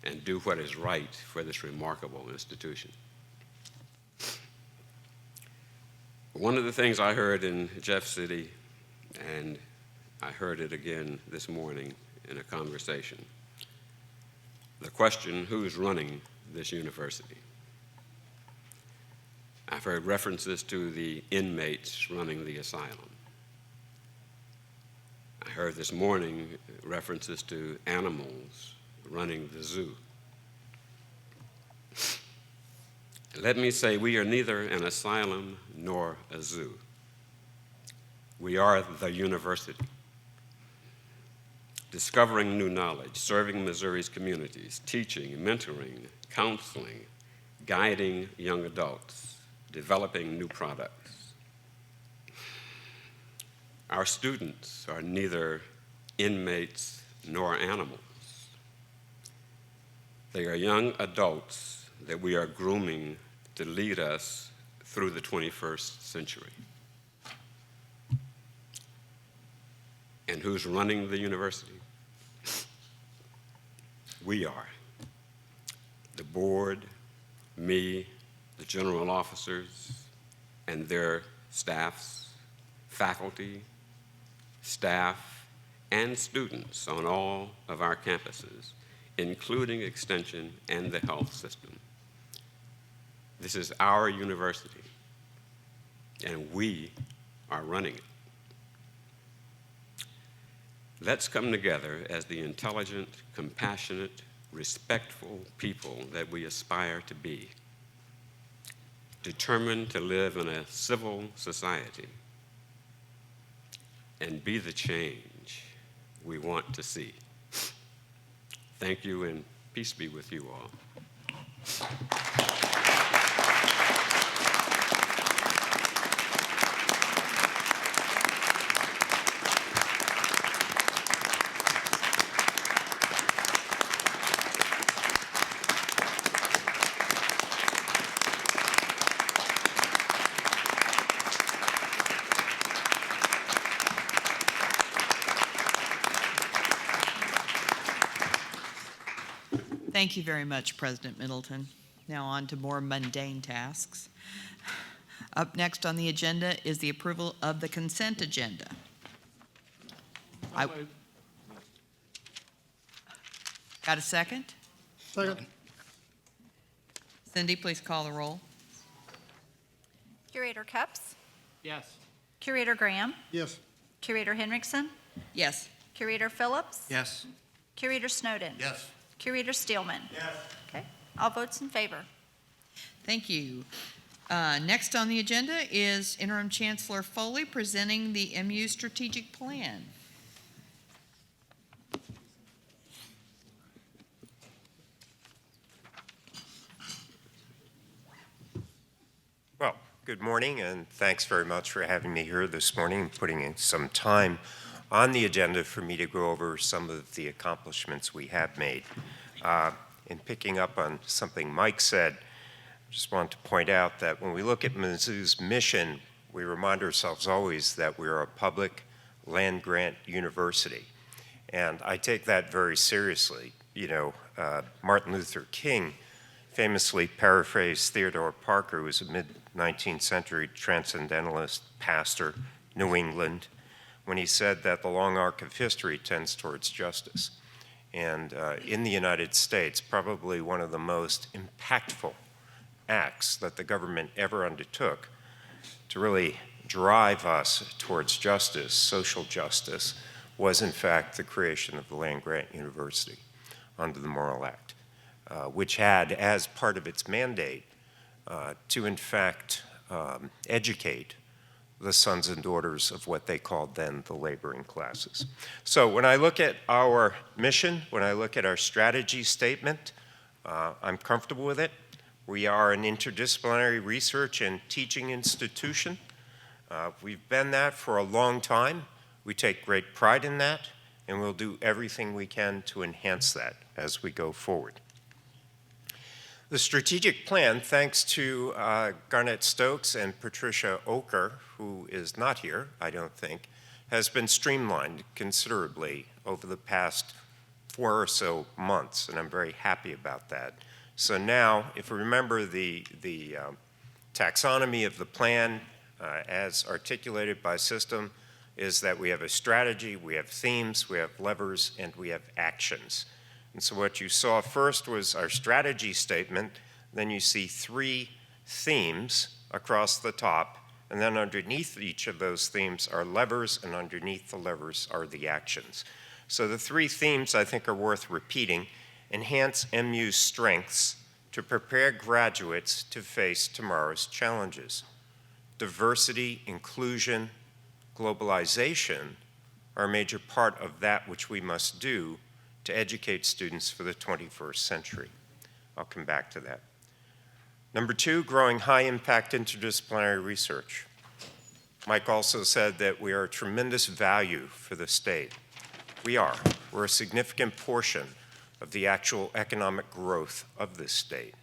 Speaker 11: and do what is right for this remarkable institution. One of the things I heard in Jeff City, and I heard it again this morning in a conversation, the question, who's running this university? I've heard references to the inmates running the asylum. I heard this morning references to animals running the zoo. Let me say, we are neither an asylum nor a zoo. We are the university, discovering new knowledge, serving Missouri's communities, teaching, mentoring, counseling, guiding young adults, developing new products. Our students are neither inmates nor animals. They are young adults that we are grooming to lead us through the 21st century. And who's running the university? We are. The board, me, the general officers, and their staffs, faculty, staff, and students on all of our campuses, including Extension and the health system. This is our university, and we are running it. Let's come together as the intelligent, compassionate, respectful people that we aspire to be, determined to live in a civil society and be the change we want to see. Thank you, and peace be with you all.
Speaker 1: Thank you very much, President Middleton. Now on to more mundane tasks. Up next on the agenda is the approval of the consent agenda. Got a second?
Speaker 2: Second.
Speaker 1: Cindy, please call the roll.
Speaker 12: Curator Cups,
Speaker 8: Yes.
Speaker 12: Curator Graham,
Speaker 2: Yes.
Speaker 12: Curator Henriksen,
Speaker 1: Yes.
Speaker 12: Curator Phillips,
Speaker 10: Yes.
Speaker 12: Curator Snowden,
Speaker 10: Yes.
Speaker 12: Curator Steelman.
Speaker 10: Yes.
Speaker 12: Okay, all votes in favor.
Speaker 1: Thank you. Next on the agenda is Interim Chancellor Foley presenting the MU strategic plan.
Speaker 13: Well, good morning, and thanks very much for having me here this morning and putting in some time on the agenda for me to go over some of the accomplishments we have made. In picking up on something Mike said, I just want to point out that when we look at Mizzou's mission, we remind ourselves always that we're a public land-grant university. And I take that very seriously. You know, Martin Luther King famously paraphrased Theodore Parker, who was a mid-19th century transcendentalist pastor, New England, when he said that the long arc of history tends towards justice. And in the United States, probably one of the most impactful acts that the government ever undertook to really drive us towards justice, social justice, was in fact the creation of the land-grant university under the Morrill Act, which had as part of its mandate to in fact educate the sons and daughters of what they called then the laboring classes. So when I look at our mission, when I look at our strategy statement, I'm comfortable with it. We are an interdisciplinary research and teaching institution. We've been that for a long time. We take great pride in that, and we'll do everything we can to enhance that as we go forward. The strategic plan, thanks to Garnett Stokes and Patricia Oker, who is not here, I don't think, has been streamlined considerably over the past 4 or so months, and I'm very happy about that. So now, if we remember the taxonomy of the plan as articulated by system, is that we have a strategy, we have themes, we have levers, and we have actions. And so what you saw first was our strategy statement, then you see 3 themes across the top, and then underneath each of those themes are levers, and underneath the levers are the actions. So the 3 themes I think are worth repeating: enhance MU's strengths to prepare graduates to face tomorrow's challenges. Diversity, inclusion, globalization are a major part of that which we must do to educate students for the 21st century. I'll come back to that. Number two, growing high-impact interdisciplinary research. Mike also said that we are a tremendous value for the state. We are. We're a significant portion of the actual economic growth of this state.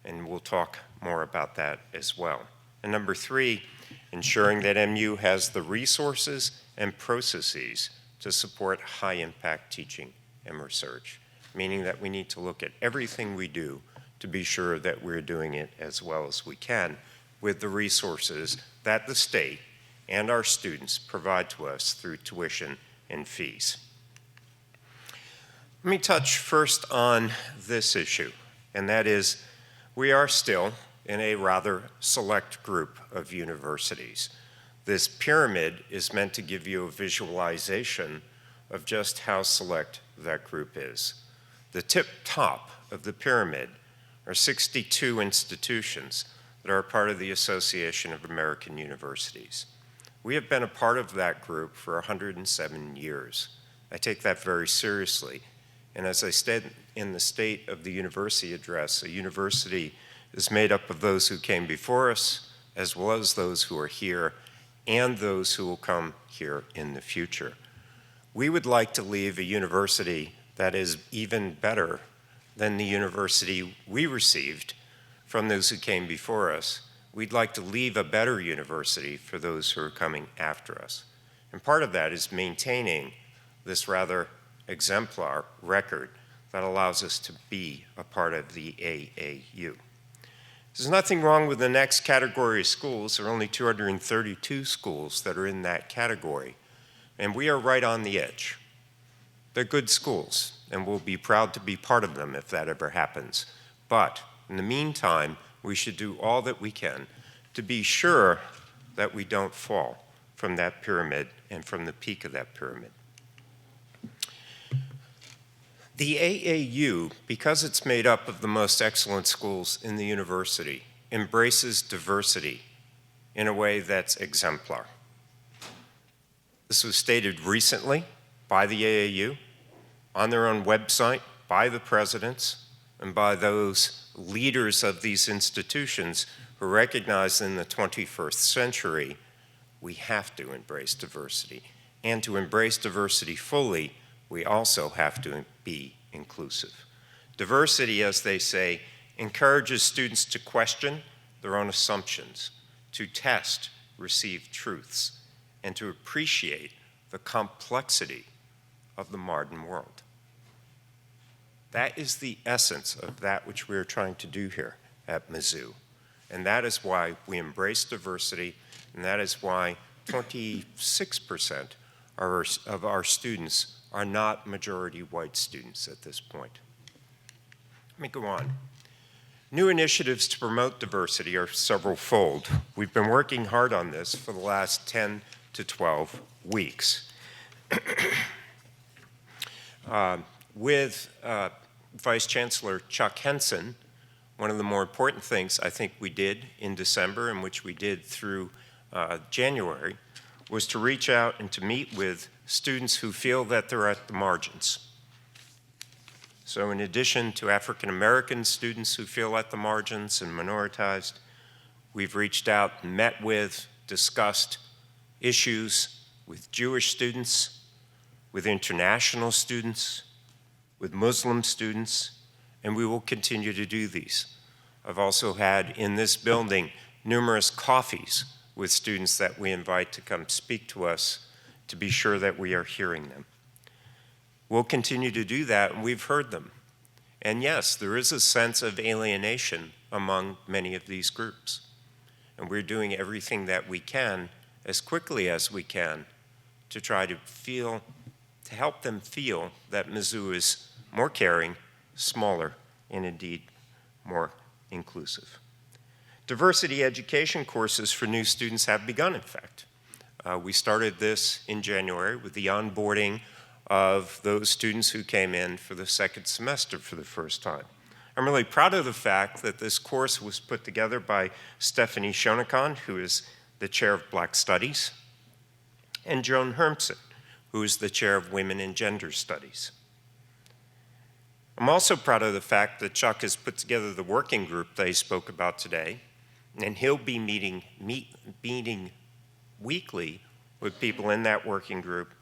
Speaker 13: And we'll talk more about that as well. And number three, ensuring that MU has the resources and processes to support high-impact teaching and research, meaning that we need to look at everything we do to be sure that we're doing it as well as we can with the resources that the state and our students provide to us through tuition and fees. Let me touch first on this issue, and that is we are still in a rather select group of universities. This pyramid is meant to give you a visualization of just how select that group is. The tip top of the pyramid are 62 institutions that are part of the Association of American Universities. We have been a part of that group for 107 years. I take that very seriously. And as I said in the State of the University address, a university is made up of those who came before us, as well as those who are here, and those who will come here in the future. We would like to leave a university that is even better than the university we received from those who came before us. We'd like to leave a better university for those who are coming after us. And part of that is maintaining this rather exemplar record that allows us to be a part of the AAU. There's nothing wrong with the next category of schools. There are only 232 schools that are in that category, and we are right on the edge. They're good schools, and we'll be proud to be part of them if that ever happens. But in the meantime, we should do all that we can to be sure that we don't fall from that pyramid and from the peak of that pyramid. The AAU, because it's made up of the most excellent schools in the university, embraces diversity in a way that's exemplar. This was stated recently by the AAU, on their own website, by the presidents, and by those leaders of these institutions who recognize in the 21st century we have to embrace diversity. And to embrace diversity fully, we also have to be inclusive. Diversity, as they say, encourages students to question their own assumptions, to test received truths, and to appreciate the complexity of the modern world. That is the essence of that which we are trying to do here at Mizzou. And that is why we embrace diversity, and that is why 26% of our students are not majority white students at this point. Let me go on. New initiatives to promote diversity are several-fold. We've been working hard on this for the last 10 to 12 weeks. With Vice Chancellor Chuck Henson, one of the more important things I think we did in December, and which we did through January, was to reach out and to meet with students who feel that they're at the margins. So in addition to African American students who feel at the margins and minoritized, we've reached out and met with, discussed issues with Jewish students, with international students, with Muslim students, and we will continue to do these. I've also had in this building numerous coffees with students that we invite to come speak to us to be sure that we are hearing them. We'll continue to do that, and we've heard them. And yes, there is a sense of alienation among many of these groups. And we're doing everything that we can, as quickly as we can, to try to help them feel that Mizzou is more caring, smaller, and indeed more inclusive. Diversity education courses for new students have begun, in fact. We started this in January with the onboarding of those students who came in for the second semester for the first time. I'm really proud of the fact that this course was put together by Stephanie Shonakon, who is the chair of Black Studies, and Joan Hermsen, who is the chair of Women and Gender Studies. I'm also proud of the fact that Chuck has put together the working group that he spoke about today, and he'll be meeting weekly with people in that working group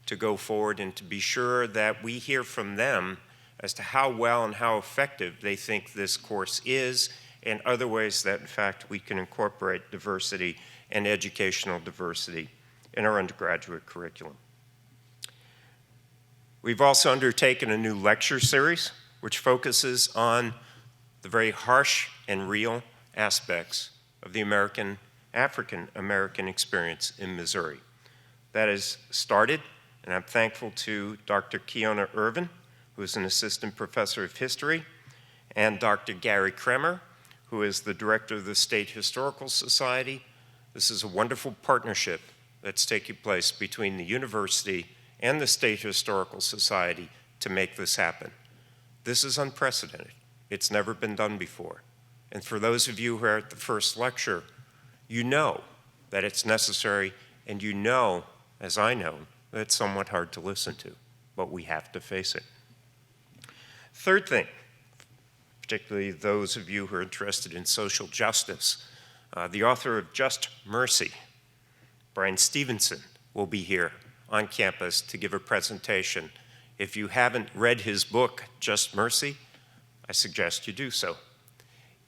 Speaker 13: to go forward and to be sure that we hear from them as to how well and how effective they think this course is and other ways that, in fact, we can incorporate diversity and educational diversity in our undergraduate curriculum. We've also undertaken a new lecture series which focuses on the very harsh and real aspects of the African American experience in Missouri. That has started, and I'm thankful to Dr. Keona Irvin, who is an assistant professor of history, and Dr. Gary Kremer, who is the director of the State Historical Society. This is a wonderful partnership that's taking place between the university and the State Historical Society to make this happen. This is unprecedented. It's never been done before. And for those of you who are at the first lecture, you know that it's necessary, and you know, as I know, that it's somewhat hard to listen to, but we have to face it. Third thing, particularly those of you who are interested in social justice, the author of Just Mercy, Brian Stevenson, will be here on campus to give a presentation. If you haven't read his book, Just Mercy, I suggest you do so.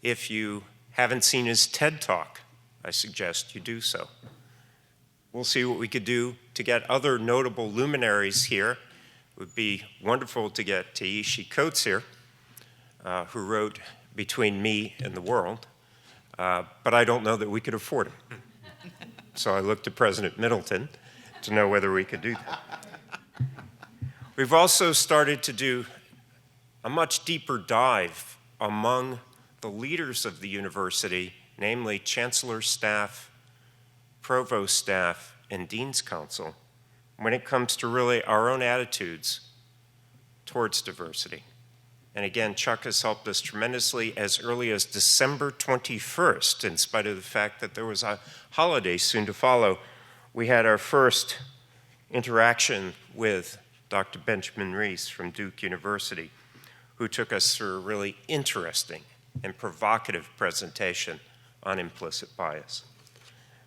Speaker 13: If you haven't seen his TED Talk, I suggest you do so. We'll see what we could do to get other notable luminaries here. It would be wonderful to get Taishi Coates here, who wrote Between Me and the World, but I don't know that we could afford him. So I looked to President Middleton to know whether we could do that. We've also started to do a much deeper dive among the leaders of the university, namely chancellor staff, provost staff, and dean's council, when it comes to really our own attitudes towards diversity. And again, Chuck has helped us tremendously as early as December 21st, in spite of the fact that there was a holiday soon to follow. We had our first interaction with Dr. Benjamin Reese from Duke University, who took us through a really interesting and provocative presentation on implicit bias.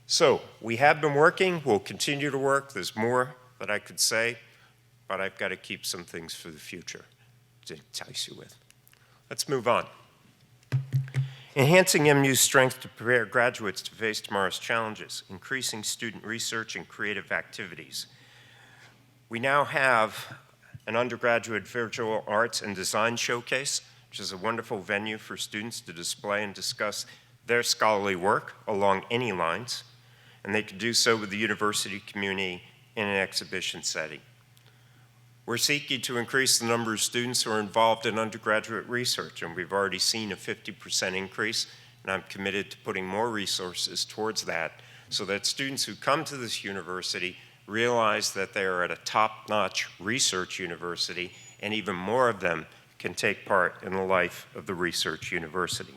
Speaker 13: So we have been working, we'll continue to work. There's more that I could say, but I've got to keep some things for the future to entice you with. Let's move on. Enhancing MU's strength to prepare graduates to face tomorrow's challenges, increasing student research and creative activities. We now have an undergraduate virtual arts and design showcase, which is a wonderful venue for students to display and discuss their scholarly work along any lines, and they can do so with the university community in an exhibition setting. We're seeking to increase the number of students who are involved in undergraduate research, and we've already seen a 50% increase, and I'm committed to putting more resources towards that so that students who come to this university realize that they are at a top-notch research university, and even more of them can take part in the life of the research university.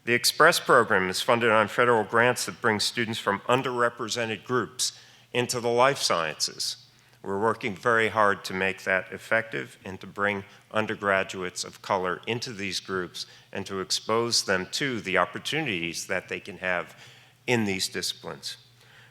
Speaker 13: The Express program is funded on federal grants that bring students from underrepresented groups into the life sciences. We're working very hard to make that effective and to bring undergraduates of color into these groups and to expose them to the opportunities that they can have in these disciplines.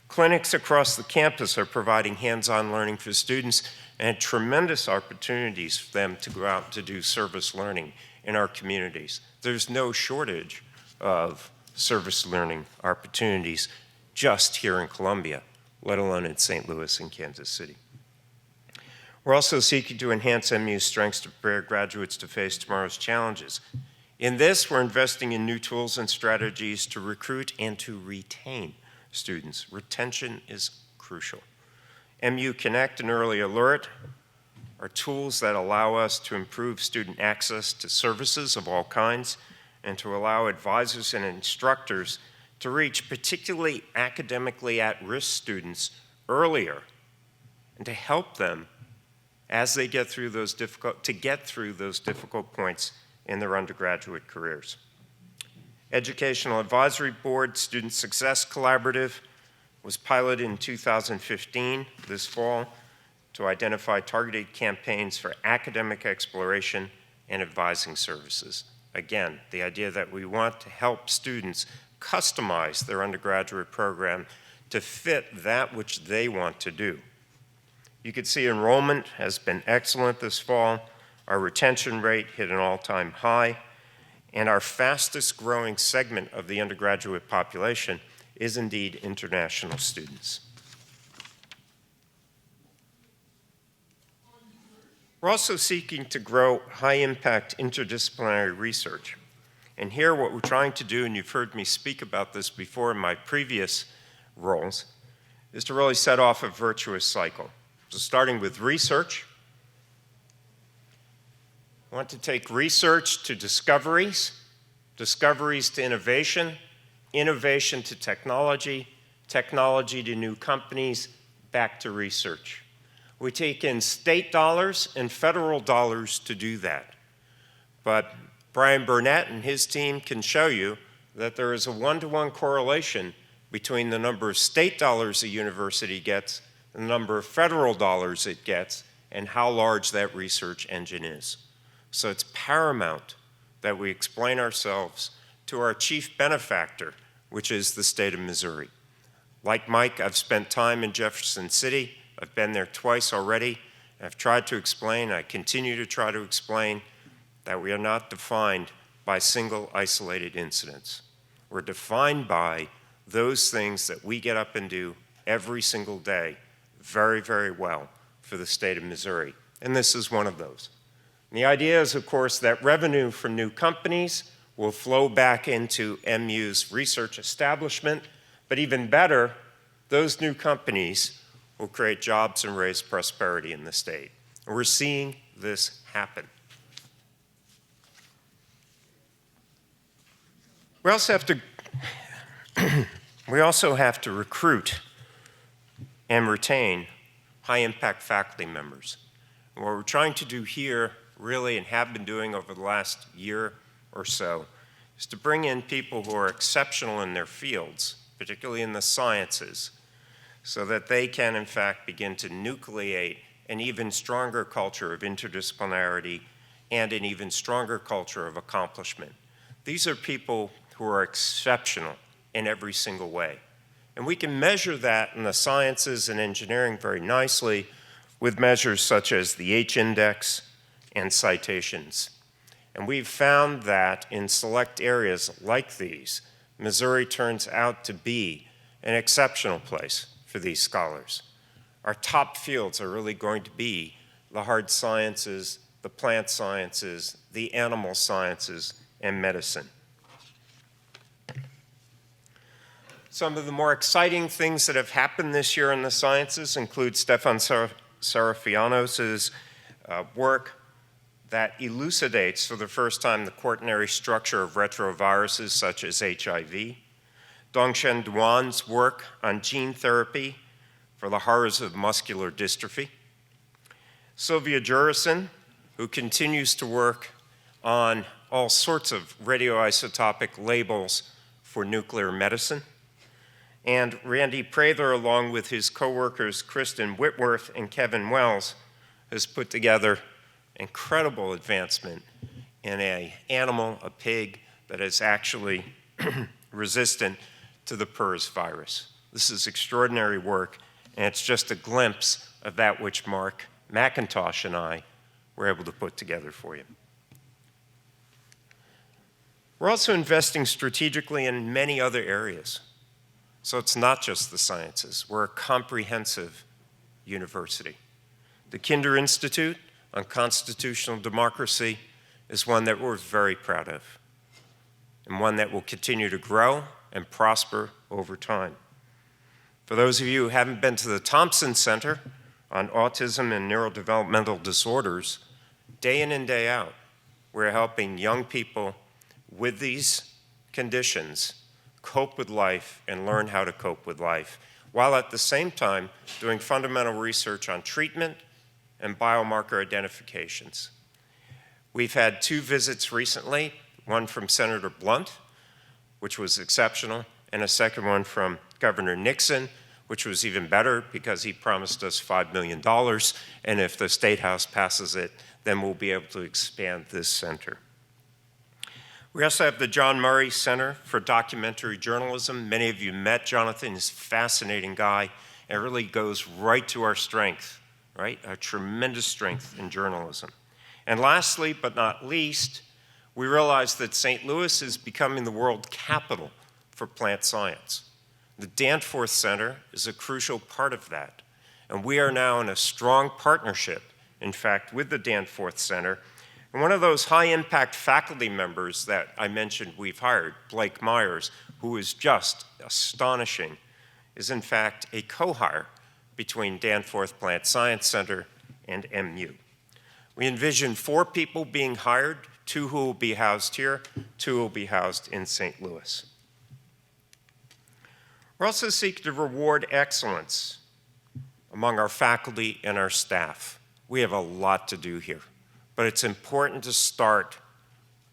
Speaker 13: Clinics across the campus are providing hands-on learning for students and tremendous opportunities for them to go out to do service learning in our communities. There's no shortage of service learning opportunities just here in Columbia, let alone in St. Louis and Kansas City. We're also seeking to enhance MU's strengths to prepare graduates to face tomorrow's challenges. In this, we're investing in new tools and strategies to recruit and to retain students. Retention is crucial. MU Connect and Early Alert are tools that allow us to improve student access to services of all kinds and to allow advisors and instructors to reach particularly academically at-risk students earlier and to help them as they get through those difficult points in their undergraduate careers. Educational Advisory Board Student Success Collaborative was piloted in 2015, this fall, to identify targeted campaigns for academic exploration and advising services. Again, the idea that we want to help students customize their undergraduate program to fit that which they want to do. You can see enrollment has been excellent this fall. Our retention rate hit an all-time high, and our fastest growing segment of the undergraduate population is indeed international students. We're also seeking to grow high-impact interdisciplinary research. And here what we're trying to do, and you've heard me speak about this before in my previous roles, is to really set off a virtuous cycle. So starting with research, I want to take research to discoveries, discoveries to innovation, innovation to technology, technology to new companies, back to research. We take in state dollars and federal dollars to do that. But Brian Burnett and his team can show you that there is a one-to-one correlation between the number of state dollars a university gets and the number of federal dollars it gets and how large that research engine is. So it's paramount that we explain ourselves to our chief benefactor, which is the state of Missouri. Like Mike, I've spent time in Jefferson City. I've been there twice already. I've tried to explain, I continue to try to explain, that we are not defined by single isolated incidents. We're defined by those things that we get up and do every single day very, very well for the state of Missouri. And this is one of those. And the idea is, of course, that revenue from new companies will flow back into MU's research establishment, but even better, those new companies will create jobs and raise prosperity in the state. And we're seeing this happen. We also have to recruit and retain high-impact faculty members. And what we're trying to do here, really, and have been doing over the last year or so, is to bring in people who are exceptional in their fields, particularly in the sciences, so that they can, in fact, begin to nucleate an even stronger culture of interdisciplinarity and an even stronger culture of accomplishment. These are people who are exceptional in every single way. And we can measure that in the sciences and engineering very nicely with measures such as the H-index and citations. And we've found that in select areas like these, Missouri turns out to be an exceptional place for these scholars. Our top fields are really going to be the hard sciences, the plant sciences, the animal sciences, and medicine. Some of the more exciting things that have happened this year in the sciences include Stefan Serafianos' work that elucidates for the first time the quaternary structure of retroviruses such as HIV. Dongchen Duan's work on gene therapy for the horrors of muscular dystrophy. Sylvia Jurison, who continues to work on all sorts of radioisotopic labels for nuclear medicine. And Randy Prather, along with his co-workers Kristen Whitworth and Kevin Wells, has put together incredible advancement in an animal, a pig, that is actually resistant to the PRRS virus. This is extraordinary work, and it's just a glimpse of that which Mark McIntosh and I were able to put together for you. We're also investing strategically in many other areas. So it's not just the sciences. We're a comprehensive university. The Kinder Institute on Constitutional Democracy is one that we're very proud of, and one that will continue to grow and prosper over time. For those of you who haven't been to the Thompson Center on Autism and Neurodevelopmental Disorders, day in and day out, we're helping young people with these conditions cope with life and learn how to cope with life, while at the same time doing fundamental research on treatment and biomarker identifications. We've had 2 visits recently, one from Senator Blunt, which was exceptional, and a second one from Governor Nixon, which was even better because he promised us $5 million, and if the State House passes it, then we'll be able to expand this center. We also have the John Murray Center for Documentary Journalism. Many of you met Jonathan. He's a fascinating guy. It really goes right to our strength, right? A tremendous strength in journalism. And lastly, but not least, we realize that St. Louis is becoming the world capital for plant science. The Danforth Center is a crucial part of that. And we are now in a strong partnership, in fact, with the Danforth Center. And one of those high-impact faculty members that I mentioned we've hired, Blake Myers, who is just astonishing, is in fact a co-hire between Danforth Plant Science Center and MU. We envision 4 people being hired, 2 who will be housed here, 2 will be housed in St. Louis. We're also seeking to reward excellence among our faculty and our staff. We have a lot to do here. But it's important to start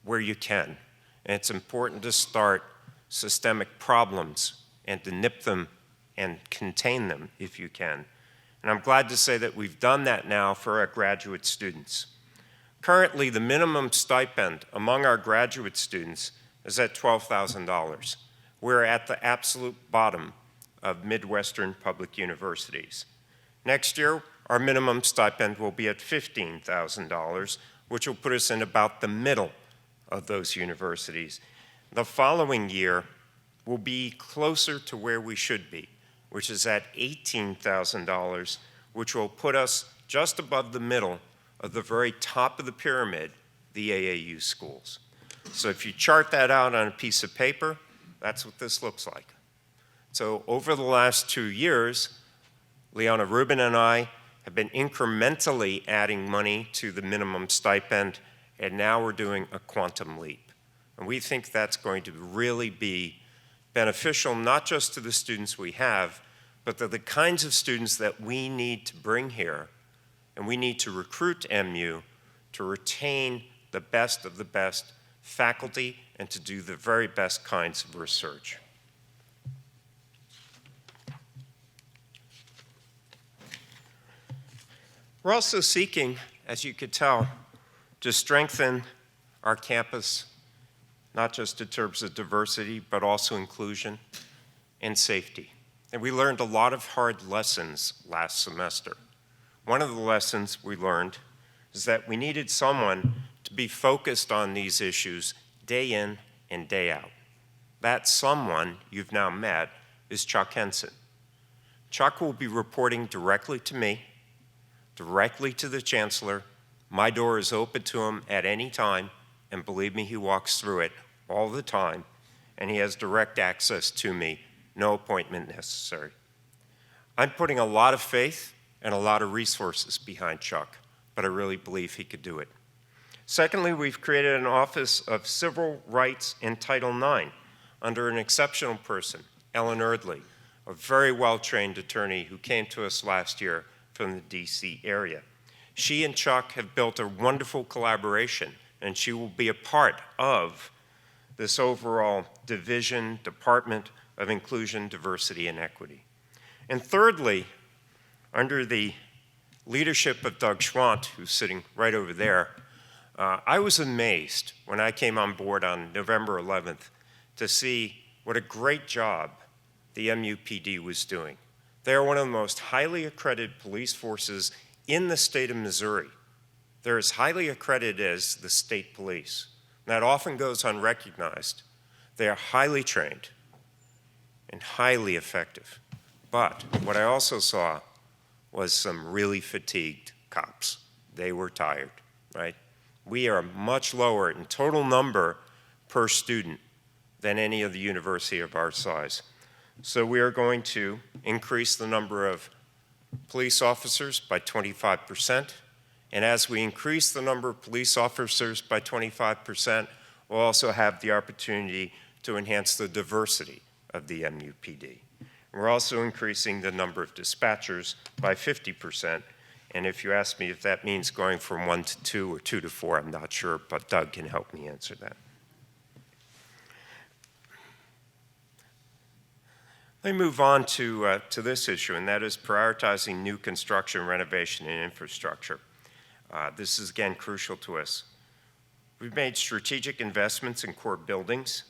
Speaker 13: where you can. And it's important to start systemic problems and to nip them and contain them if you can. And I'm glad to say that we've done that now for our graduate students. Currently, the minimum stipend among our graduate students is at $12,000. We're at the absolute bottom of Midwestern public universities. Next year, our minimum stipend will be at $15,000, which will put us in about the middle of those universities. The following year will be closer to where we should be, which is at $18,000, which will put us just above the middle of the very top of the pyramid, the AAU schools. So if you chart that out on a piece of paper, that's what this looks like. So over the last 2 years, Leona Rubin and I have been incrementally adding money to the minimum stipend, and now we're doing a quantum leap. And we think that's going to really be beneficial not just to the students we have, but to the kinds of students that we need to bring here, and we need to recruit MU to retain the best of the best faculty and to do the very best kinds of research. We're also seeking, as you could tell, to strengthen our campus, not just in terms of diversity, but also inclusion and safety. And we learned a lot of hard lessons last semester. One of the lessons we learned is that we needed someone to be focused on these issues day in and day out. That someone you've now met is Chuck Henson. Chuck will be reporting directly to me, directly to the chancellor. My door is open to him at any time, and believe me, he walks through it all the time, and he has direct access to me, no appointment necessary. I'm putting a lot of faith and a lot of resources behind Chuck, but I really believe he could do it. Secondly, we've created an Office of Civil Rights and Title IX under an exceptional person, Ellen Erdley, a very well-trained attorney who came to us last year from the DC area. She and Chuck have built a wonderful collaboration, and she will be a part of this overall Department of Inclusion, Diversity, and Equity. And thirdly, under the leadership of Doug Schwant, who's sitting right over there, I was amazed when I came on board on November 11th to see what a great job the MUPD was doing. They are one of the most highly accredited police forces in the state of Missouri. They're as highly accredited as the state police. And that often goes unrecognized. They are highly trained and highly effective. But what I also saw was some really fatigued cops. They were tired, right? We are much lower in total number per student than any of the university of our size. So we are going to increase the number of police officers by 25%. And as we increase the number of police officers by 25%, we'll also have the opportunity to enhance the diversity of the MUPD. We're also increasing the number of dispatchers by 50%. And if you ask me if that means going from 1 to 2 or 2 to 4, I'm not sure, but Doug can help me answer that. Let me move on to this issue, and that is prioritizing new construction, renovation, and infrastructure. This is, again, crucial to us. We've made strategic investments in core buildings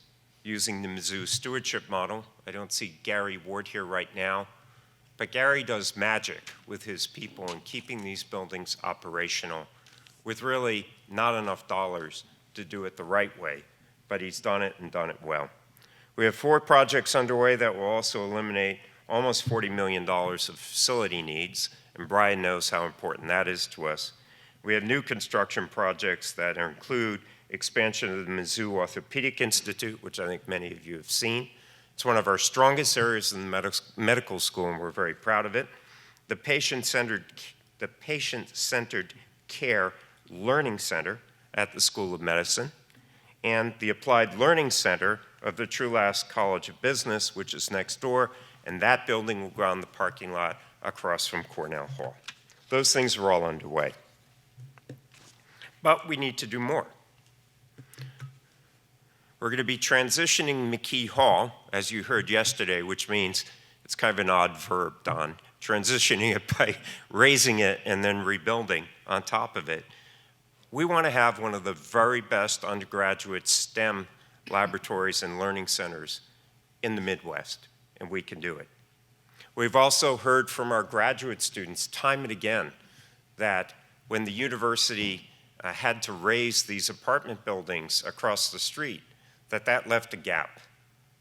Speaker 13: using the Mizzou stewardship model. I don't see Gary Ward here right now, but Gary does magic with his people in keeping these buildings operational with really not enough dollars to do it the right way, but he's done it and done it well. We have 4 projects underway that will also eliminate almost $40 million of facility needs, and Brian knows how important that is to us. We have new construction projects that include expansion of the Mizzou Orthopedic Institute, which I think many of you have seen. It's one of our strongest areas in the medical school, and we're very proud of it. The patient-centered care learning center at the School of Medicine, and the Applied Learning Center of the Trulaske College of Business, which is next door, and that building will go on the parking lot across from Cornell Hall. Those things are all underway. But we need to do more. We're going to be transitioning McKee Hall, as you heard yesterday, which means it's kind of an odd verb, Don, transitioning it by raising it and then rebuilding on top of it. We want to have one of the very best undergraduate STEM laboratories and learning centers in the Midwest, and we can do it. We've also heard from our graduate students time and again that when the university had to raise these apartment buildings across the street, that left a gap.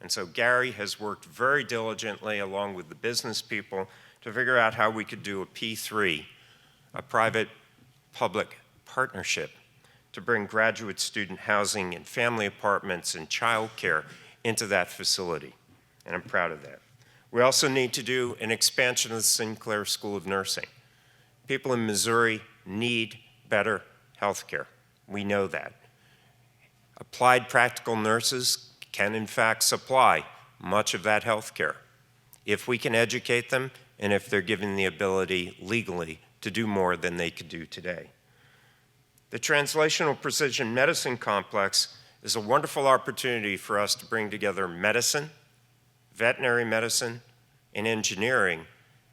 Speaker 13: And so Gary has worked very diligently along with the business people to figure out how we could do a P3, a private-public partnership, to bring graduate student housing and family apartments and childcare into that facility. And I'm proud of that. We also need to do an expansion of the Sinclair School of Nursing. People in Missouri need better health care. We know that. Applied practical nurses can, in fact, supply much of that health care if we can educate them and if they're given the ability legally to do more than they could do today. The Translational Precision Medicine Complex is a wonderful opportunity for us to bring together medicine, veterinary medicine, and engineering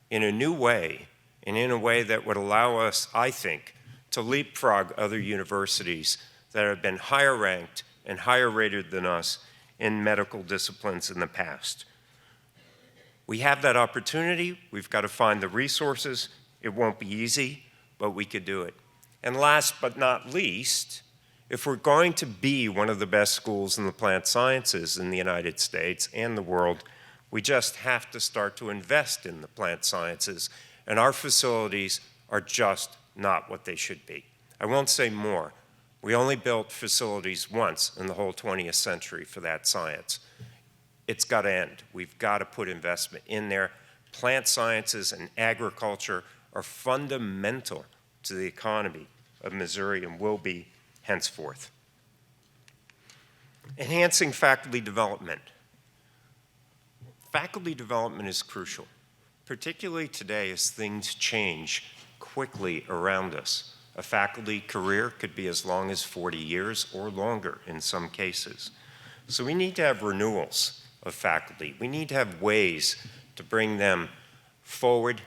Speaker 13: in a new way, and in a way that would allow us, I think, to leapfrog other universities that have been higher ranked and higher rated than us in medical disciplines in the past. We have that opportunity. We've got to find the resources. It won't be easy, but we could do it. And last but not least, if we're going to be one of the best schools in the plant sciences in the United States and the world, we just have to start to invest in the plant sciences, and our facilities are just not what they should be. I won't say more. We only built facilities once in the whole 20th century for that science. It's got to end. We've got to put investment in there. Plant sciences and agriculture are fundamental to the economy of Missouri and will be henceforth. Enhancing faculty development. Faculty development is crucial, particularly today as things change quickly around us. A faculty career could be as long as 40 years or longer in some cases. So we need to have renewals of faculty. We need to have ways to bring them forward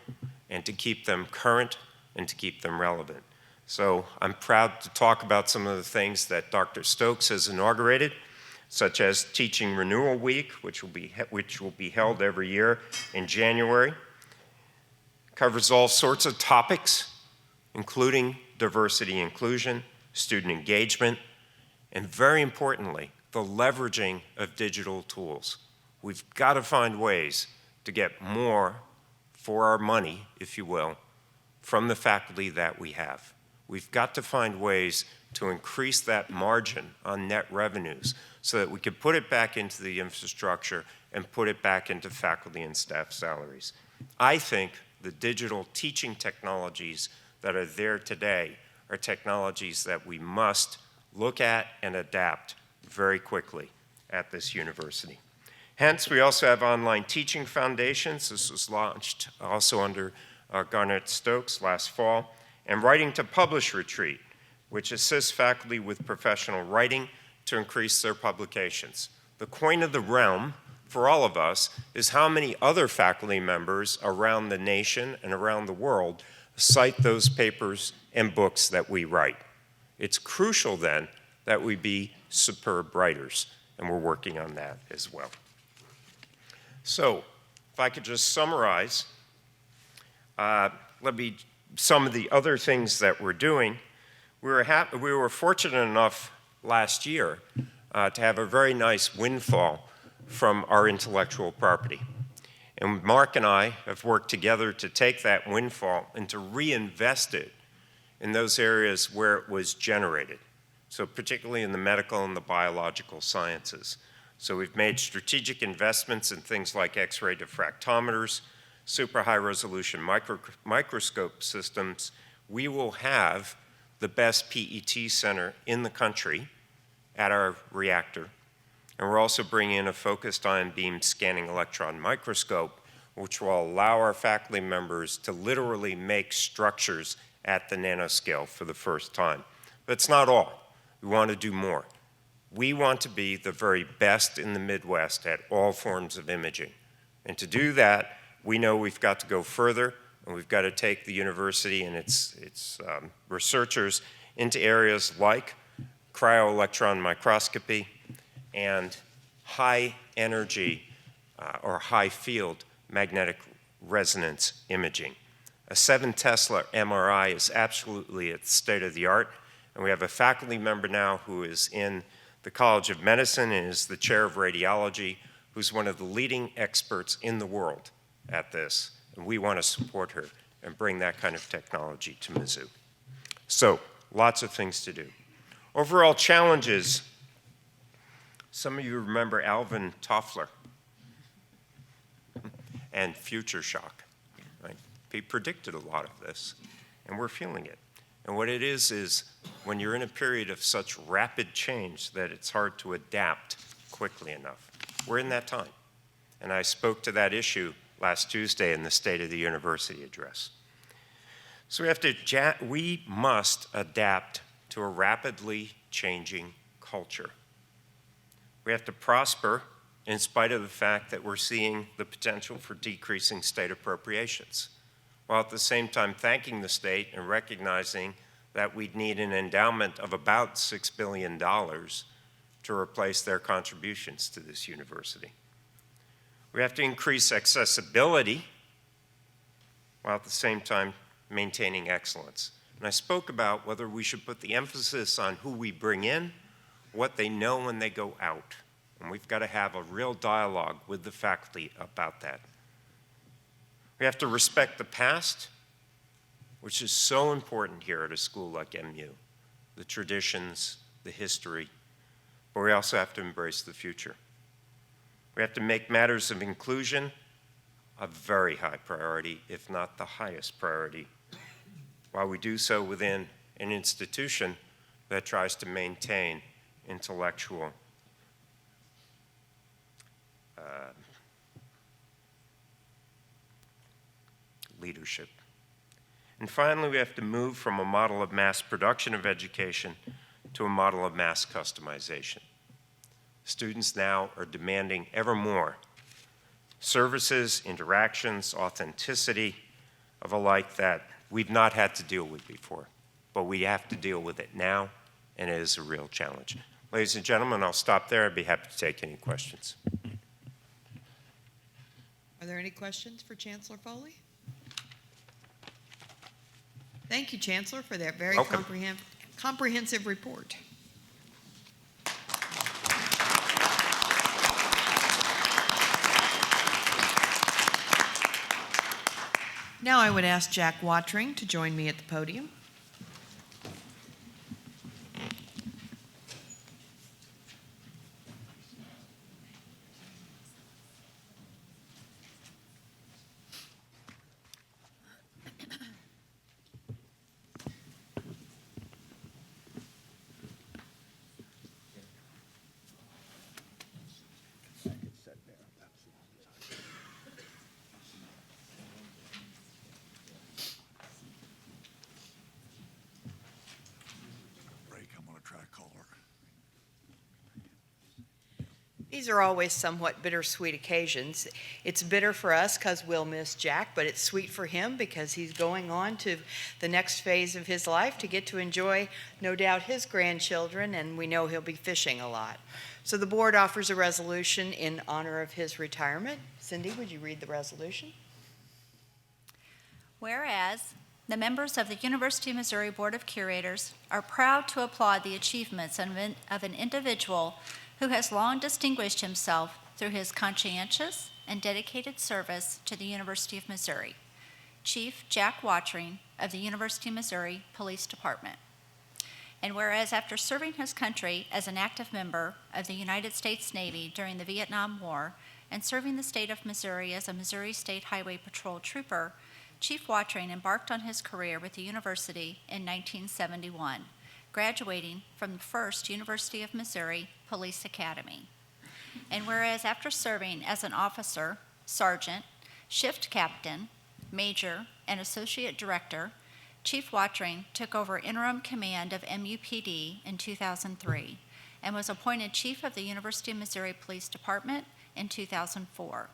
Speaker 13: and to keep them current and to keep them relevant. So I'm proud to talk about some of the things that Dr. Stokes has inaugurated, such as Teaching Renewal Week, which will be held every year in January. Covers all sorts of topics, including diversity inclusion, student engagement, and very importantly, the leveraging of digital tools. We've got to find ways to get more for our money, if you will, from the faculty that we have. We've got to find ways to increase that margin on net revenues so that we can put it back into the infrastructure and put it back into faculty and staff salaries. I think the digital teaching technologies that are there today are technologies that we must look at and adapt very quickly at this university. Hence, we also have online teaching foundations. This was launched also under Garnett Stokes last fall, and Writing to Publish Retreat, which assists faculty with professional writing to increase their publications. The coin of the realm for all of us is how many other faculty members around the nation and around the world cite those papers and books that we write. It's crucial then that we be superb writers, and we're working on that as well. So, if I could just summarize, some of the other things that we're doing. We were fortunate enough last year to have a very nice windfall from our intellectual property. And Mark and I have worked together to take that windfall and to reinvest it in those areas where it was generated. So particularly in the medical and the biological sciences. So we've made strategic investments in things like X-ray diffractometers, super high resolution microscope systems. We will have the best PET center in the country at our reactor. And we're also bringing in a focused ion beam scanning electron microscope, which will allow our faculty members to literally make structures at the nanoscale for the first time. That's not all. We want to do more. We want to be the very best in the Midwest at all forms of imaging. And to do that, we know we've got to go further, and we've got to take the university and its researchers into areas like cryo-electron microscopy and high energy or high field magnetic resonance imaging. A 7 Tesla MRI is absolutely at the state of the art, and we have a faculty member now who is in the College of Medicine and is the chair of radiology, who's one of the leading experts in the world at this. And we want to support her and bring that kind of technology to Mizzou. So, lots of things to do. Overall challenges, some of you remember Alvin Toffler and future shock. Right? He predicted a lot of this, and we're feeling it. And what it is when you're in a period of such rapid change that it's hard to adapt quickly enough. We're in that time. And I spoke to that issue last Tuesday in the State of the University address. So we must adapt to a rapidly changing culture. We have to prosper in spite of the fact that we're seeing the potential for decreasing state appropriations, while at the same time thanking the state and recognizing that we'd need an endowment of about $6 billion to replace their contributions to this university. We have to increase accessibility while at the same time maintaining excellence. And I spoke about whether we should put the emphasis on who we bring in, what they know when they go out. And we've got to have a real dialogue with the faculty about that. We have to respect the past, which is so important here at a school like MU, the traditions, the history, but we also have to embrace the future. We have to make matters of inclusion a very high priority, if not the highest priority, while we do so within an institution that tries to maintain intellectual leadership. And finally, we have to move from a model of mass production of education to a model of mass customization. Students now are demanding ever more services, interactions, authenticity of a like that we've not had to deal with before, but we have to deal with it now, and it is a real challenge. Ladies and gentlemen, I'll stop there. I'd be happy to take any questions.
Speaker 1: Are there any questions for Chancellor Foley? Thank you, Chancellor, for that very comprehensive report. Now I would ask Jack Watring to join me at the podium. These are always somewhat bittersweet occasions. It's bitter for us because we'll miss Jack, but it's sweet for him because he's going on to the next phase of his life to get to enjoy, no doubt, his grandchildren, and we know he'll be fishing a lot. So the board offers a resolution in honor of his retirement. Cindy, would you read the resolution?
Speaker 12: Whereas the members of the University of Missouri Board of Curators are proud to applaud the achievements of an individual who has long distinguished himself through his conscientious and dedicated service to the University of Missouri, Chief Jack Watring of the University of Missouri Police Department. And whereas after serving his country as an active member of the United States Navy during the Vietnam War and serving the state of Missouri as a Missouri State Highway Patrol trooper, Chief Watring embarked on his career with the university in 1971, graduating from the first University of Missouri Police Academy. And whereas after serving as an officer, sergeant, shift captain, major, and associate director, Chief Watring took over interim command of MUPD in 2003 and was appointed chief of the University of Missouri Police Department in 2004.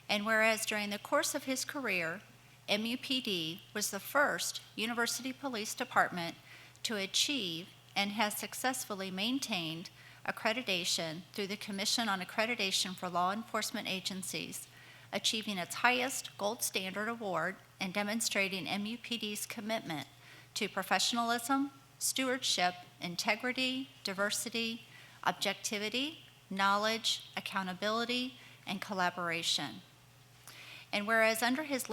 Speaker 12: And whereas during the course of his career, MUPD was the first university police department to achieve and has successfully maintained accreditation through the Commission on Accreditation for Law Enforcement Agencies, achieving its highest gold standard award and demonstrating MUPD's commitment to professionalism, stewardship, integrity, diversity, objectivity, knowledge, accountability, and collaboration. And whereas under his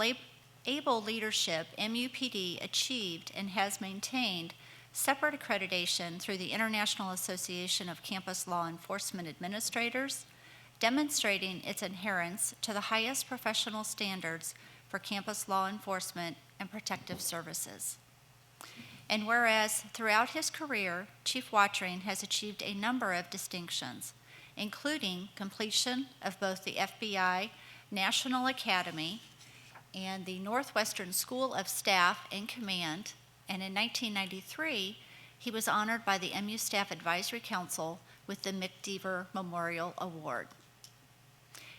Speaker 12: able leadership, MUPD achieved and has maintained separate accreditation through the International Association of Campus Law Enforcement Administrators, demonstrating its adherence to the highest professional standards for campus law enforcement and protective services. And whereas throughout his career, Chief Watring has achieved a number of distinctions, including completion of both the FBI National Academy and the Northwestern School of Staff and Command, and in 1993, he was honored by the MU Staff Advisory Council with the McDeaver Memorial Award.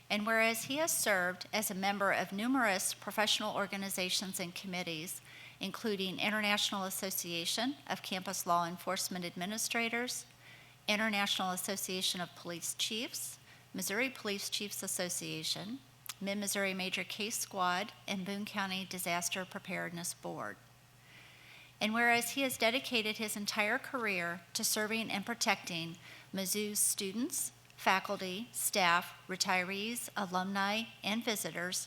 Speaker 12: And whereas he has served as a member of numerous professional organizations and committees, including International Association of Campus Law Enforcement Administrators, International Association of Police Chiefs, Missouri Police Chiefs Association, Mid-Missouri Major Case Squad, and Boone County Disaster Preparedness Board. And whereas he has dedicated his entire career to serving and protecting Mizzou's students, faculty, staff, retirees, alumni, and visitors,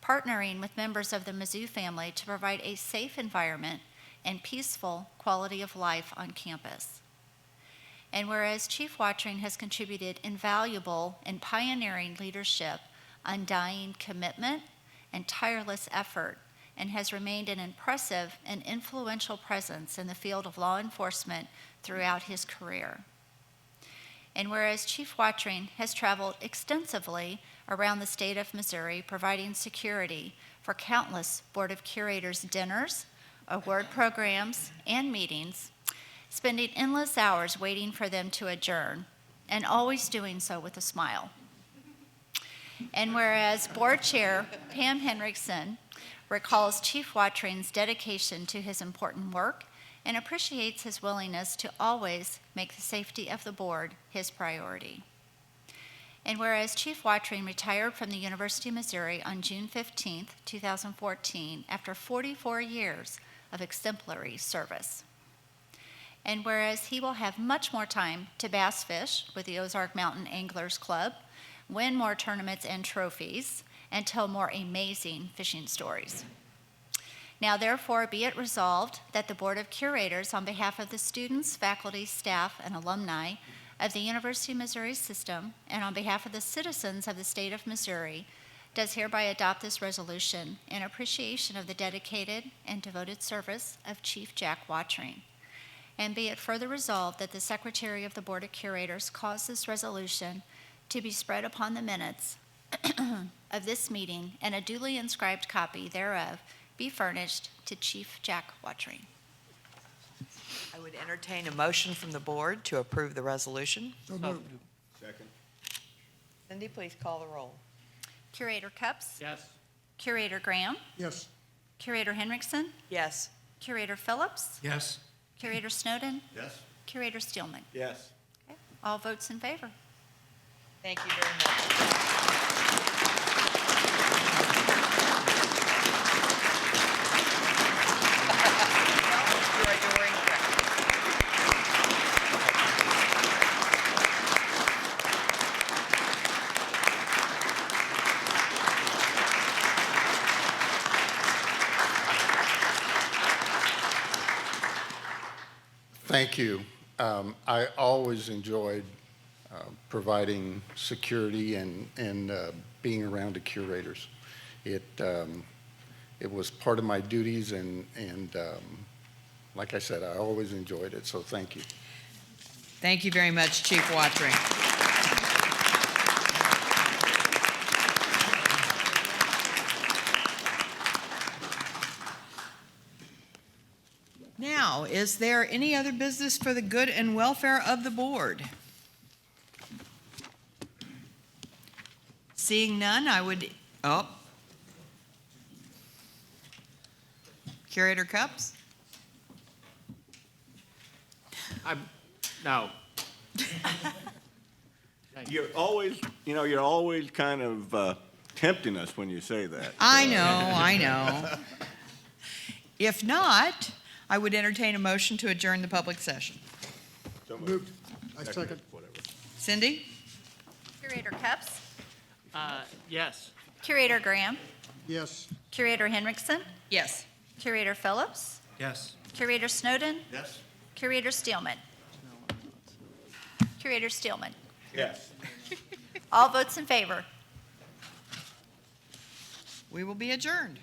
Speaker 12: partnering with members of the Mizzou family to provide a safe environment and peaceful quality of life on campus. And whereas Chief Watring has contributed invaluable and pioneering leadership, undying commitment, and tireless effort, and has remained an impressive and influential presence in the field of law enforcement throughout his career. And whereas Chief Watring has traveled extensively around the state of Missouri providing security for countless Board of Curators dinners, award programs, and meetings, spending endless hours waiting for them to adjourn, and always doing so with a smile. And whereas Board Chair Pam Henriksen recalls Chief Watring's dedication to his important work and appreciates his willingness to always make the safety of the board his priority. And whereas Chief Watring retired from the University of Missouri on June 15, 2014, after 44 years of exemplary service. And whereas he will have much more time to bass fish with the Ozark Mountain Anglers Club, win more tournaments and trophies, and tell more amazing fishing stories. Now, therefore, be it resolved that the Board of Curators, on behalf of the students, faculty, staff, and alumni of the University of Missouri System, and on behalf of the citizens of the state of Missouri, does hereby adopt this resolution in appreciation of the dedicated and devoted service of Chief Jack Watring. And be it further resolved that the Secretary of the Board of Curators cause this resolution to be spread upon the minutes of this meeting, and a duly inscribed copy thereof be furnished to Chief Jack Watring.
Speaker 1: I would entertain a motion from the board to approve the resolution.
Speaker 2: So moved.
Speaker 9: Second.
Speaker 1: Cindy, please call the roll.
Speaker 12: Curator Cups?
Speaker 8: Yes.
Speaker 12: Curator Graham?
Speaker 2: Yes.
Speaker 12: Curator Henriksen?
Speaker 1: Yes.
Speaker 12: Curator Phillips?
Speaker 10: Yes.
Speaker 12: Curator Snowden?
Speaker 9: Yes.
Speaker 12: Curator Steelman?
Speaker 9: Yes.
Speaker 12: Okay. All votes in favor.
Speaker 1: Thank you very much. You're wearing correct.
Speaker 14: Thank you. I always enjoyed providing security and being around the curators. It was part of my duties, and like I said, I always enjoyed it, so thank you.
Speaker 1: Thank you very much, Chief Watring. Now, is there any other business for the good and welfare of the board? Seeing none, I would, Curator Cups?
Speaker 8: No.
Speaker 9: You're always kind of tempting us when you say that.
Speaker 1: I know. If not, I would entertain a motion to adjourn the public session.
Speaker 9: So
Speaker 2: Moved. I second.
Speaker 9: Whatever.
Speaker 1: Cindy?
Speaker 12: Curator Cups?
Speaker 8: Yes.
Speaker 12: Curator Graham?
Speaker 2: Yes.
Speaker 12: Curator Henriksen?
Speaker 1: Yes.
Speaker 12: Curator Phillips?
Speaker 10: Yes.
Speaker 12: Curator Snowden?
Speaker 9: Yes.
Speaker 12: Curator Steelman? Curator Steelman?
Speaker 9: Yes.
Speaker 12: All votes in favor.
Speaker 1: We will be adjourned.